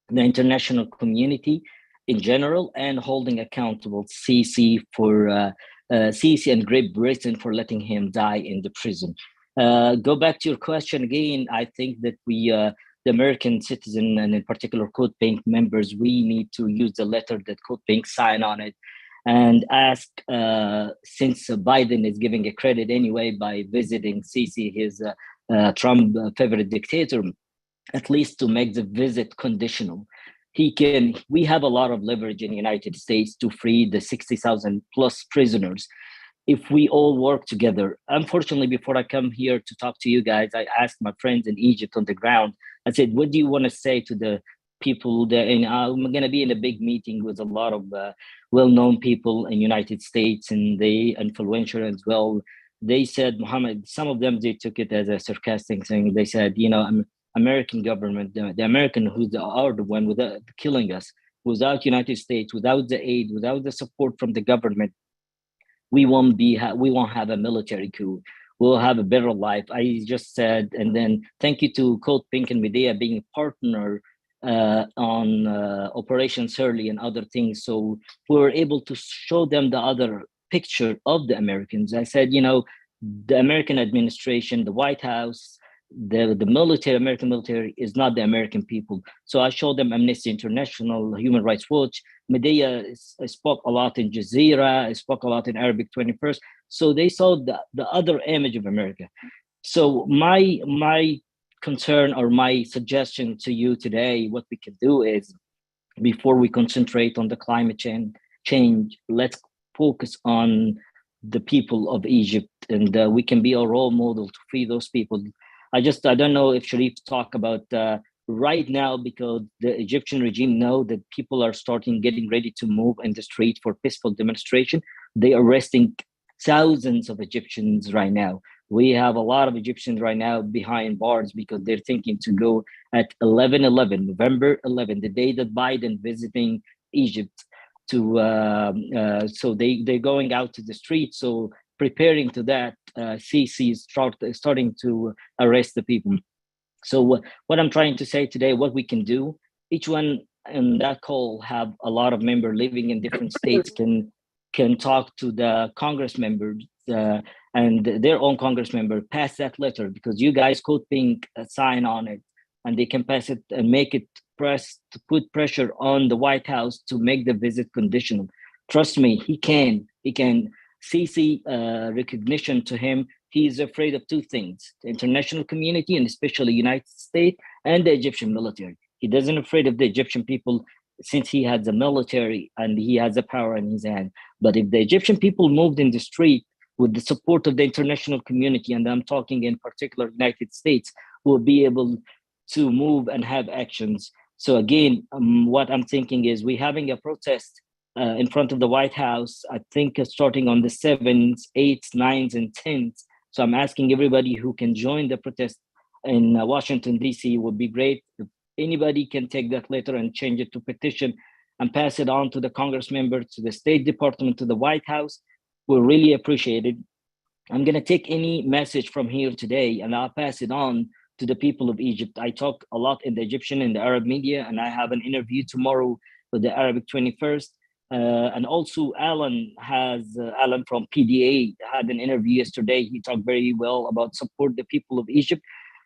the international community in general and holding accountable Sisi for Sisi and Great Britain for letting him die in the prison. Go back to your question again. I think that we, the American citizen and in particular CODEPINK members, we need to use the letter that CODEPINK sign on it and ask, since Biden is giving a credit anyway by visiting Sisi, his Trump favorite dictator, at least to make the visit conditional. We have a lot of leverage in the United States to free the 60,000 plus prisoners if we all work together. Unfortunately, before I come here to talk to you guys, I asked my friends in Egypt on the ground, I said, what do you want to say to the people there? And I'm going to be in a big meeting with a lot of well-known people in United States, and they influential as well. They said, Mohammed, some of them, they took it as a sarcastic thing. They said, American government, the American who are the one without killing us, without United States, without the aid, without the support from the government, we won't have a military coup. We'll have a better life. I just said, and then thank you to CODEPINK and Medea being a partner on Operation Shirley and other things. So we were able to show them the other picture of the Americans. I said, the American administration, the White House, the military, American military is not the American people. So I showed them Amnesty International, Human Rights Watch. Medea spoke a lot in Jazeera, spoke a lot in Arabic 21st. So they saw the other image of America. So my concern or my suggestion to you today, what we can do is, before we concentrate on the climate change, let's focus on the people of Egypt, and we can be a role model to free those people. I don't know if Sharif talked about right now, because the Egyptian regime know that people are getting ready to move in the street for peaceful demonstration. They are arresting thousands of Egyptians right now. We have a lot of Egyptians right now behind bars because they're thinking to go at November 11, the day that Biden visiting Egypt so they're going out to the street. So preparing to that, Sisi is starting to arrest the people. So what I'm trying to say today, what we can do, each one in that call have a lot of members living in different states can talk to the Congress members and their own Congress member, pass that letter, because you guys CODEPINK sign on it, and they can pass it and make it to put pressure on the White House to make the visit conditional. Trust me, he can. Sisi recognition to him. He is afraid of two things: the international community, and especially United States, and the Egyptian military. He doesn't afraid of the Egyptian people, since he has the military and he has the power in his hand. But if the Egyptian people moved in the street with the support of the international community, and I'm talking in particular United States, will be able to move and have actions. So again, what I'm thinking is we're having a protest in front of the White House, I think starting on the 7th, 8th, 9th, and 10th. So I'm asking everybody who can join the protest in Washington, D.C. would be great. If anybody can take that letter and change it to petition and pass it on to the Congress members, to the State Department, to the White House, we'll really appreciate it. I'm going to take any message from here today and I'll pass it on to the people of Egypt. I talk a lot in the Egyptian and the Arab media, and I have an interview tomorrow with the Arabic 21st. And also Alan from PDA had an interview yesterday. He talked very well about support the people of Egypt.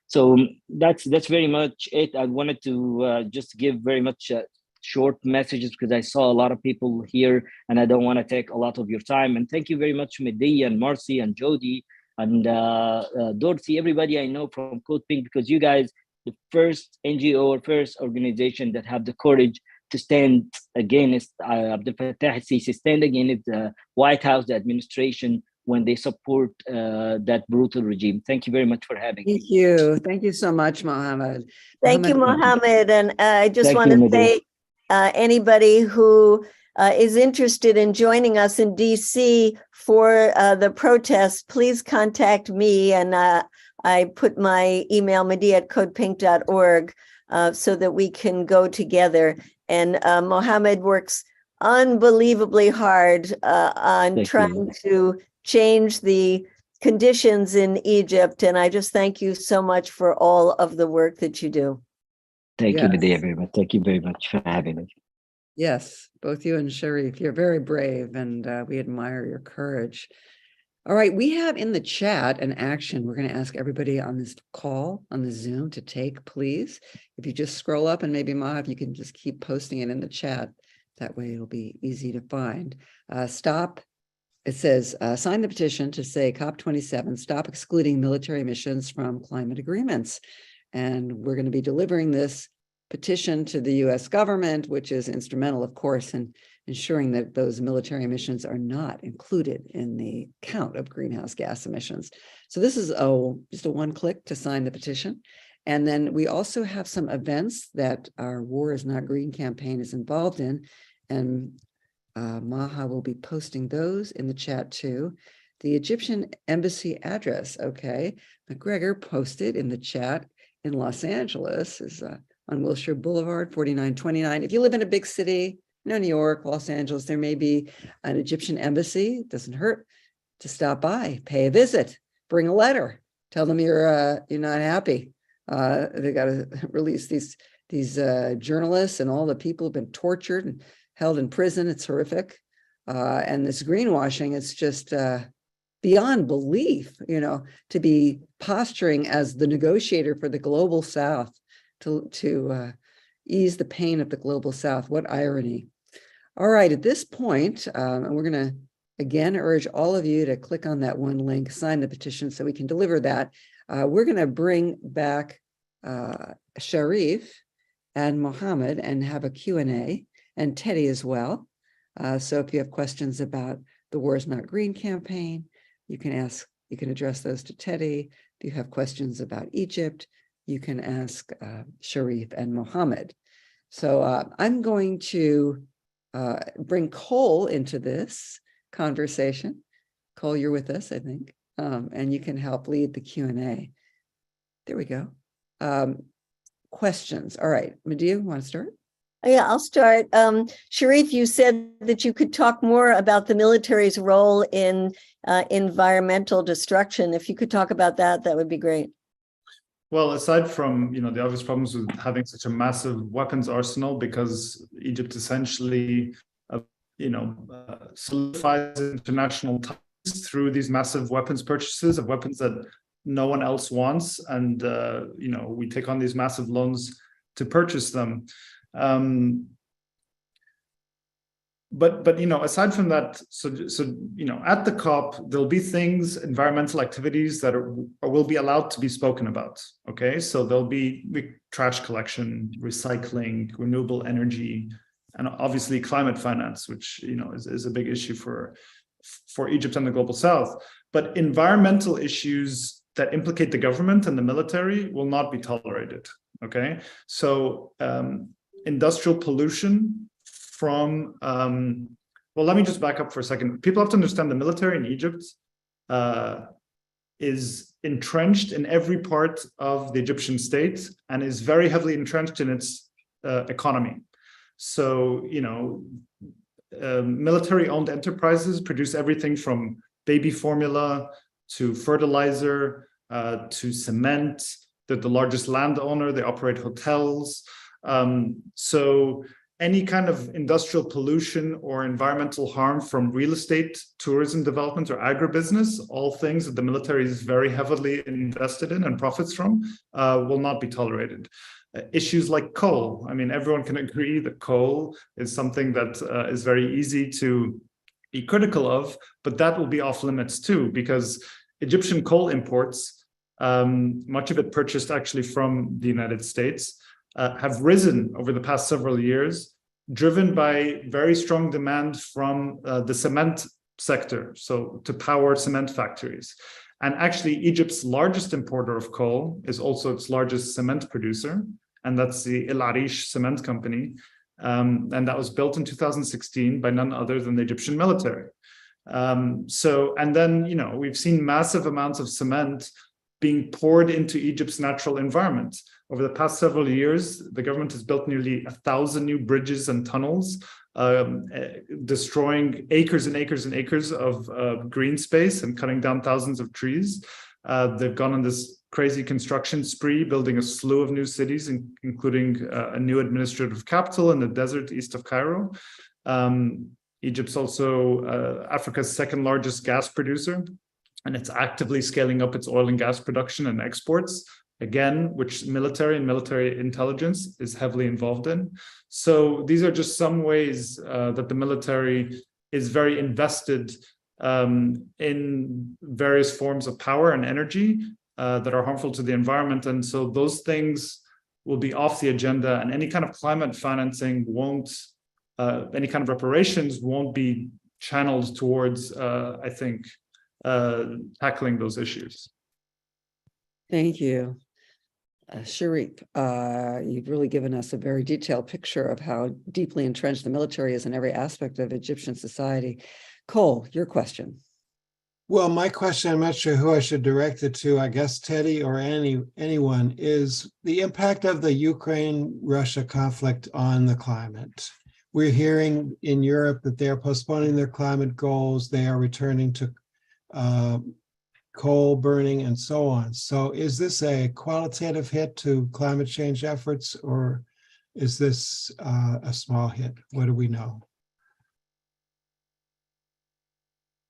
So that's very much it. I wanted to just give very much short messages because I saw a lot of people here and I don't want to take a lot of your time. And thank you very much, Medea and Marcy and Jody and Dorothy, everybody I know from CODEPINK, because you guys, the first NGO or first organization that have the courage to stand against Abdel Fattah al-Sisi, stand against the White House, the administration, when they support that brutal regime. Thank you very much for having me. Thank you. Thank you so much, Mohammed. Thank you, Mohammed. And I just want to say, anybody who is interested in joining us in DC for the protest, please contact me. And I put my email, medea@codepink.org, so that we can go together. And Mohammed works unbelievably hard on trying to change the conditions in Egypt. And I just thank you so much for all of the work that you do. Thank you, Medea, very much. Thank you very much for having me. Yes, both you and Sharif, you're very brave, and we admire your courage. All right, we have in the chat an action we're going to ask everybody on this call, on the Zoom, to take, please. If you just scroll up, and maybe Ma, if you can just keep posting it in the chat, that way it'll be easy to find. It says, sign the petition to say COP27, stop excluding military missions from climate agreements. And we're going to be delivering this petition to the US government, which is instrumental, of course, in ensuring that those military emissions are not included in the count of greenhouse gas emissions. So this is just a one click to sign the petition. And then we also have some events that our War is Not Green campaign is involved in. And Maha will be posting those in the chat too. The Egyptian embassy address, okay. McGregor posted in the chat in Los Angeles is on Wilshire Boulevard, 4929. If you live in a big city, New York, Los Angeles, there may be an Egyptian embassy. It doesn't hurt to stop by, pay a visit, bring a letter, tell them you're not happy. They got to release these journalists and all the people who've been tortured and held in prison. It's horrific. And this greenwashing, it's just beyond belief, to be posturing as the negotiator for the global South to ease the pain of the global South. What irony. All right, at this point, and we're going to again urge all of you to click on that one link, sign the petition so we can deliver that. We're going to bring back Sharif and Mohamed and have a Q&A, and Teddy as well. So if you have questions about the War is Not Green campaign, you can address those to Teddy. If you have questions about Egypt, you can ask Sharif and Mohamed. So I'm going to bring Cole into this conversation. Cole, you're with us, I think, and you can help lead the Q&A. There we go. Questions. All right, Medea, want to start? Yeah, I'll start. Sharif, you said that you could talk more about the military's role in environmental destruction. If you could talk about that, that would be great. Well, aside from the obvious problems with having such a massive weapons arsenal, because Egypt essentially solidifies international ties through these massive weapons purchases of weapons that no one else wants, and we take on these massive loans to purchase them. But aside from that, so at the COP, there'll be things, environmental activities that will be allowed to be spoken about. Okay, so there'll be trash collection, recycling, renewable energy, and obviously climate finance, which is a big issue for Egypt and the global South. But environmental issues that implicate the government and the military will not be tolerated. Okay, so industrial pollution from, well, let me just back up for a second. People have to understand the military in Egypt is entrenched in every part of the Egyptian state and is very heavily entrenched in its economy. So, military-owned enterprises produce everything from baby formula to fertilizer to cement. They're the largest landowner. They operate hotels. So any kind of industrial pollution or environmental harm from real estate, tourism development, or agribusiness, all things that the military is very heavily invested in and profits from, will not be tolerated. Issues like coal. I mean, everyone can agree that coal is something that is very easy to be critical of, but that will be off limits too, because Egyptian coal imports, much of it purchased actually from the United States, have risen over the past several years, driven by very strong demand from the cement sector, so to power cement factories. And actually, Egypt's largest importer of coal is also its largest cement producer, and that's the El Arish Cement Company. And that was built in 2016 by none other than the Egyptian military. And then, we've seen massive amounts of cement being poured into Egypt's natural environment. Over the past several years, the government has built nearly 1,000 new bridges and tunnels, destroying acres and acres and acres of green space and cutting down thousands of trees. They've gone on this crazy construction spree, building a slew of new cities, including a new administrative capital in the desert east of Cairo. Egypt's also Africa's second largest gas producer, and it's actively scaling up its oil and gas production and exports, again, which military and military intelligence is heavily involved in. So these are just some ways that the military is very invested in various forms of power and energy that are harmful to the environment. And so those things will be off the agenda, and any kind of climate financing won't, any kind of reparations won't be channeled towards, I think, tackling those issues. Thank you. Sharif, you've really given us a very detailed picture of how deeply entrenched the military is in every aspect of Egyptian society. Cole, your question. Well, my question, I'm not sure who I should direct it to, I guess Teddy or anyone, is the impact of the Ukraine-Russia conflict on the climate. We're hearing in Europe that they're postponing their climate goals, they are returning to coal burning and so on. So is this a qualitative hit to climate change efforts, or is this a small hit? What do we know?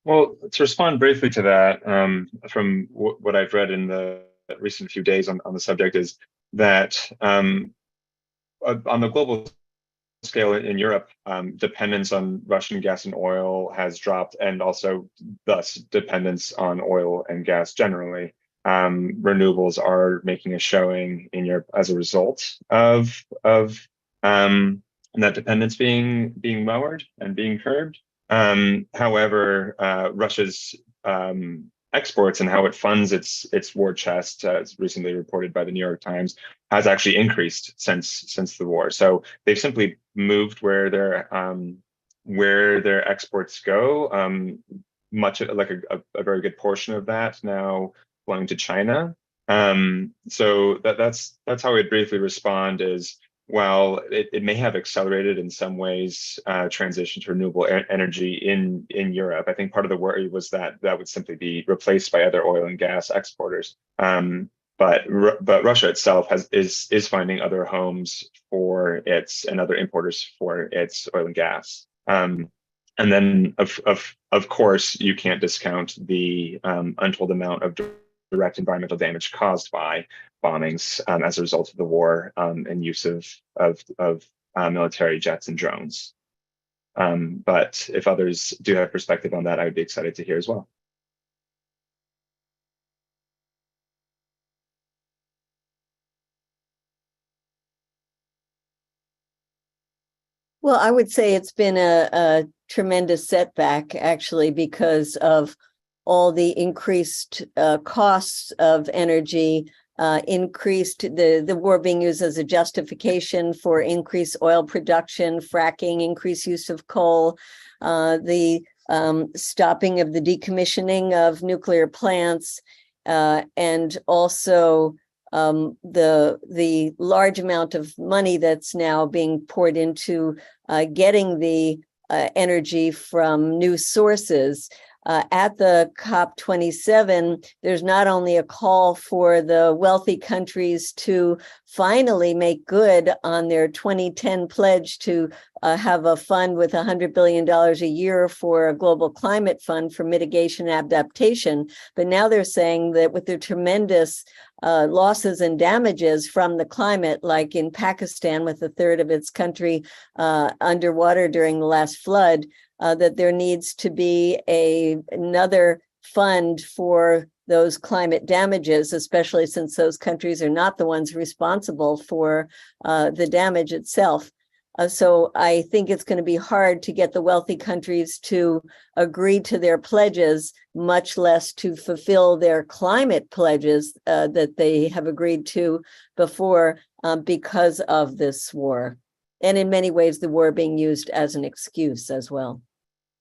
Well, to respond briefly to that, from what I've read in the recent few days on the subject, is that on the global scale in Europe, dependence on Russian gas and oil has dropped, and also thus dependence on oil and gas generally. Renewables are making a showing in Europe as a result of that dependence being lowered and being curbed. However, Russia's exports and how it funds its war chest, as recently reported by the New York Times, has actually increased since the war. So they've simply moved where their exports go. Much like a very good portion of that now flowing to China. So that's how I would briefly respond is, while it may have accelerated in some ways transition to renewable energy in Europe, I think part of the worry was that would simply be replaced by other oil and gas exporters. But Russia itself is finding other homes for and other importers for its oil and gas. And then of course you can't discount the untold amount of direct environmental damage caused by bombings as a result of the war and use of military jets and drones. But if others do have perspective on that, I would be excited to hear as well. Well, I would say it's been a tremendous setback, actually, because of all the increased costs of energy, increased the war being used as a justification for increased oil production, fracking, increased use of coal, the stopping of the decommissioning of nuclear plants, and also the large amount of money that's now being poured into getting the energy from new sources. At the COP27, there's not only a call for the wealthy countries to finally make good on their 2010 pledge to have a fund with $100 billion a year for a global climate fund for mitigation and adaptation, but now they're saying that with the tremendous losses and damages from the climate, like in Pakistan with a third of its country underwater during the last flood, that there needs to be another fund for those climate damages, especially since those countries are not the ones responsible for the damage itself. So I think it's going to be hard to get the wealthy countries to agree to their pledges, much less to fulfill their climate pledges that they have agreed to before because of this war. And in many ways, the war being used as an excuse as well.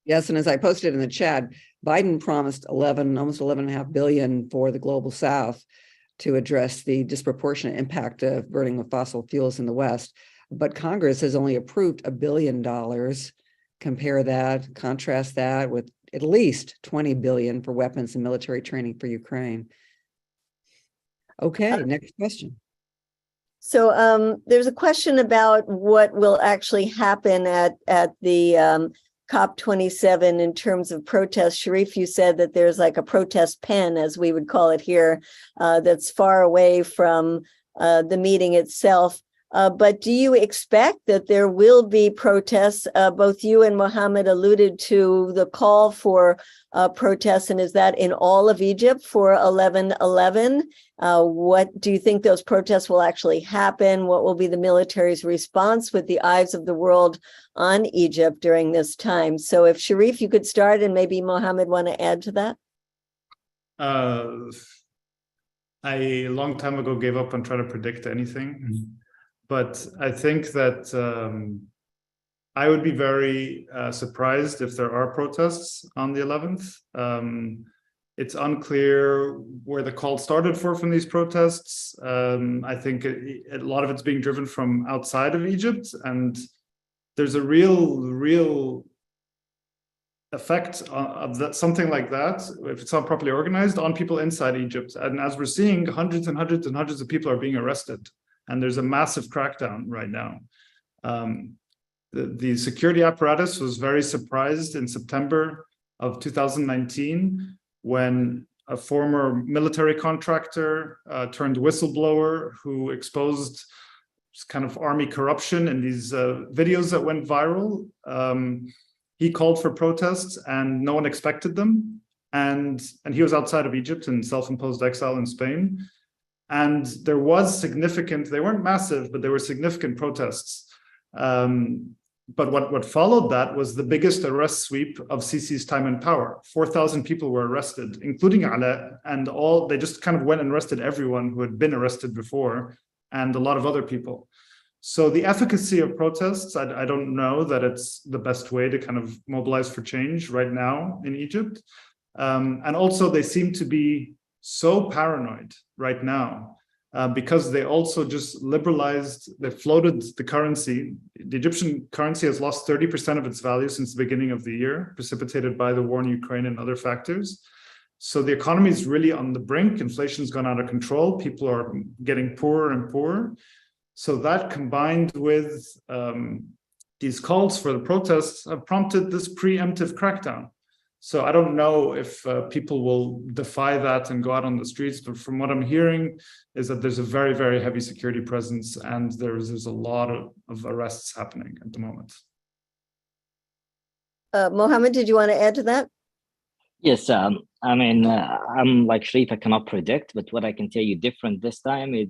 Yes, and as I posted in the chat, Biden promised almost 11.5 billion for the global South to address the disproportionate impact of burning of fossil fuels in the West. But Congress has only approved $1 billion. Contrast that with at least 20 billion for weapons and military training for Ukraine. Okay, next question. So there's a question about what will actually happen at the COP27 in terms of protests. Sharif, you said that there's like a protest pen, as we would call it here, that's far away from the meeting itself. But do you expect that there will be protests? Both you and Mohammed alluded to the call for protests, and is that in all of Egypt for 11/11? What do you think those protests will actually happen? What will be the military's response with the eyes of the world on Egypt during this time? So if Sharif, you could start, and maybe Mohammed want to add to that. I a long time ago gave up on trying to predict anything. But I think that I would be very surprised if there are protests on the 11th. It's unclear where the call started from these protests. I think a lot of it's being driven from outside of Egypt, and there's a real effect of that, something like that, if it's not properly organized, on people inside Egypt. And as we're seeing, hundreds and hundreds and hundreds of people are being arrested. And there's a massive crackdown right now. The security apparatus was very surprised in September of 2019 when a former military contractor turned whistleblower who exposed kind of army corruption in these videos that went viral. He called for protests and no one expected them. And he was outside of Egypt in self-imposed exile in Spain. And there was significant, they weren't massive, but there were significant protests. But what followed that was the biggest arrest sweep of Sisi's time in power. 4,000 people were arrested, including Ala, and they just kind of went and arrested everyone who had been arrested before, and a lot of other people. So the efficacy of protests, I don't know that it's the best way to kind of mobilize for change right now in Egypt. And also they seem to be so paranoid right now because they also just liberalized, they floated the currency. The Egyptian currency has lost 30% of its value since the beginning of the year, precipitated by the war in Ukraine and other factors. So the economy is really on the brink. Inflation's gone out of control. People are getting poorer and poorer. So that combined with these calls for the protests have prompted this preemptive crackdown. So I don't know if people will defy that and go out on the streets, but from what I'm hearing is that there's a very, very heavy security presence and there's a lot of arrests happening at the moment. Mohammed, did you want to add to that? Yes, I mean, I'm like Sharif, I cannot predict, but what I can tell you different this time is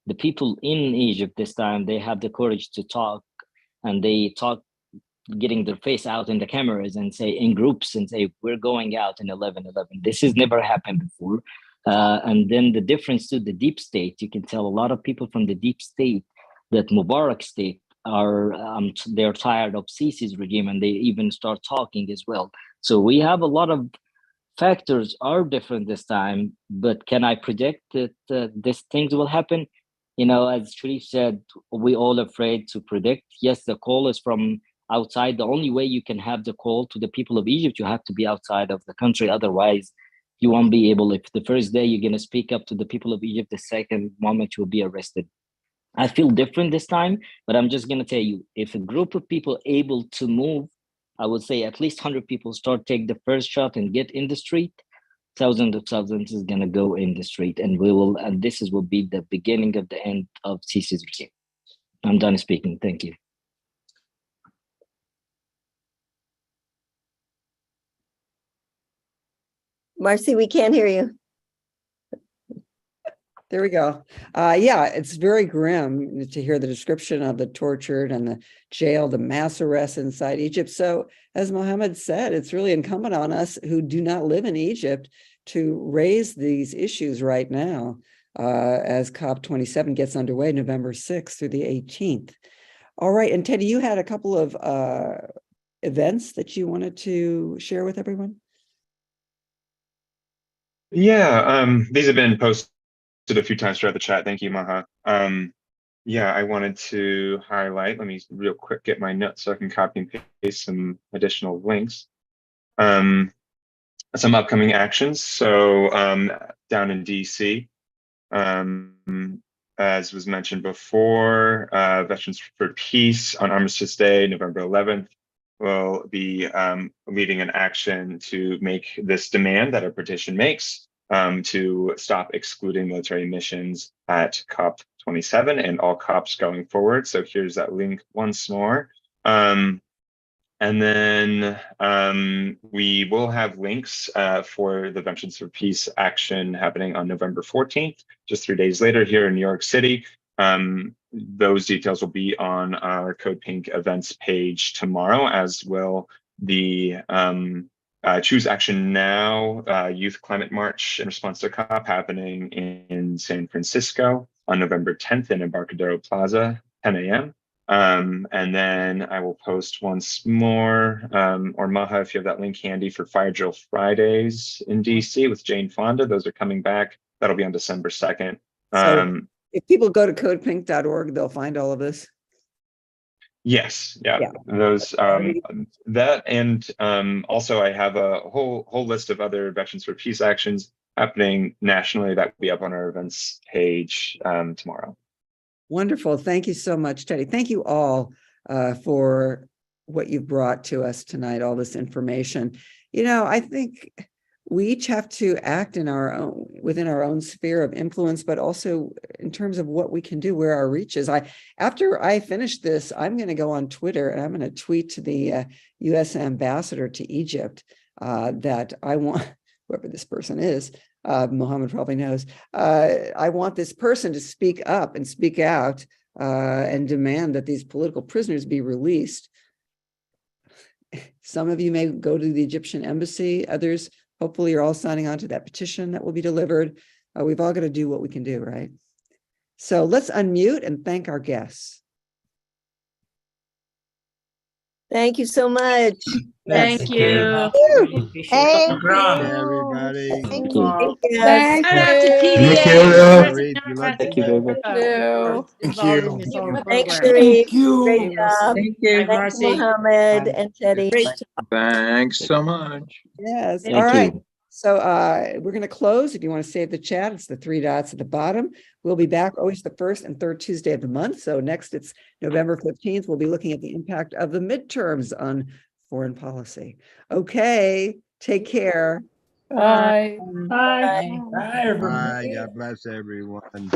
the people in Egypt this time, they have the courage to talk, and they talk getting their face out in the cameras and say in groups and say, we're going out in 11/11. This has never happened before. And then the difference to the deep state, you can tell a lot of people from the deep state that Mubarak state are, they're tired of Sisi's regime, and they even start talking as well. So we have a lot of factors are different this time, but can I predict that these things will happen? You know, as Sharif said, we all afraid to predict. Yes, the call is from outside. The only way you can have the call to the people of Egypt, you have to be outside of the country. Otherwise, you won't be able. If the first day you're going to speak up to the people of Egypt, the second moment you'll be arrested. I feel different this time, but I'm just going to tell you, if a group of people able to move, I would say at least 100 people start take the first shot and get in the street, thousands of thousands is going to go in the street, and this will be the beginning of the end of Sisi's regime. I'm done speaking. Thank you. Marcy, we can't hear you. There we go. Yeah, it's very grim to hear the description of the tortured and the jail, the mass arrests inside Egypt. So as Mohammed said, it's really incumbent on us who do not live in Egypt to raise these issues right now as COP27 gets underway November 6th through the 18th. All right. And Teddy, you had a couple of events that you wanted to share with everyone? Yeah, these have been posted a few times throughout the chat. Thank you, Maha. Yeah, I wanted to highlight, let me real quick get my notes so I can copy and paste some additional links. Some upcoming actions. So down in DC, as was mentioned before, Veterans for Peace on Armistice Day, November 11th, will be leading an action to make this demand that our petition makes to stop excluding military missions at COP 27 and all COPs going forward. So here's that link once more. And then we will have links for the Veterans for Peace action happening on November 14th, just 3 days later here in New York City. Those details will be on our CodePink events page tomorrow, as will the Choose Action Now Youth Climate March in response to COP happening in San Francisco on November 10th in Embarcadero Plaza, 10 a.m. And then I will post once more, or Maha, if you have that link handy, for Fire Drill Fridays in DC with Jane Fonda. Those are coming back. That'll be on December 2nd. So if people go to codepink.org, they'll find all of this. Yes, yeah. Those that, and also I have a whole list of other Veterans for Peace actions happening nationally that will be up on our events page tomorrow. Wonderful. Thank you so much, Teddy. Thank you all for what you've brought to us tonight, all this information. You know, I think we each have to act in our own, within our own sphere of influence, but also in terms of what we can do, where our reach is. After I finish this, I'm going to go on Twitter and I'm going to tweet to the U.S. ambassador to Egypt that I want, whoever this person is, Mohammed probably knows, I want this person to speak up and speak out and demand that these political prisoners be released. Some of you may go to the Egyptian embassy, others, hopefully you're all signing on to that petition that will be delivered. We've all got to do what we can do, right? So let's unmute and thank our guests. Thank you so much. Thank you. Hey, everybody. Thank you. Yes. Thank you very much. Thanks, Sharif. Great job. Thank you. Thanks, Mohammed and Teddy. Thanks so much. Yes. Thank All right. you. So we're going to close. If you want to save the chat, it's the 3 dots at the bottom. We'll be back always the first and third Tuesday of the month. So next it's November 15th. We'll be looking at the impact of the midterms on foreign policy. Okay. Take care. Bye. Bye. Bye. God bless everyone.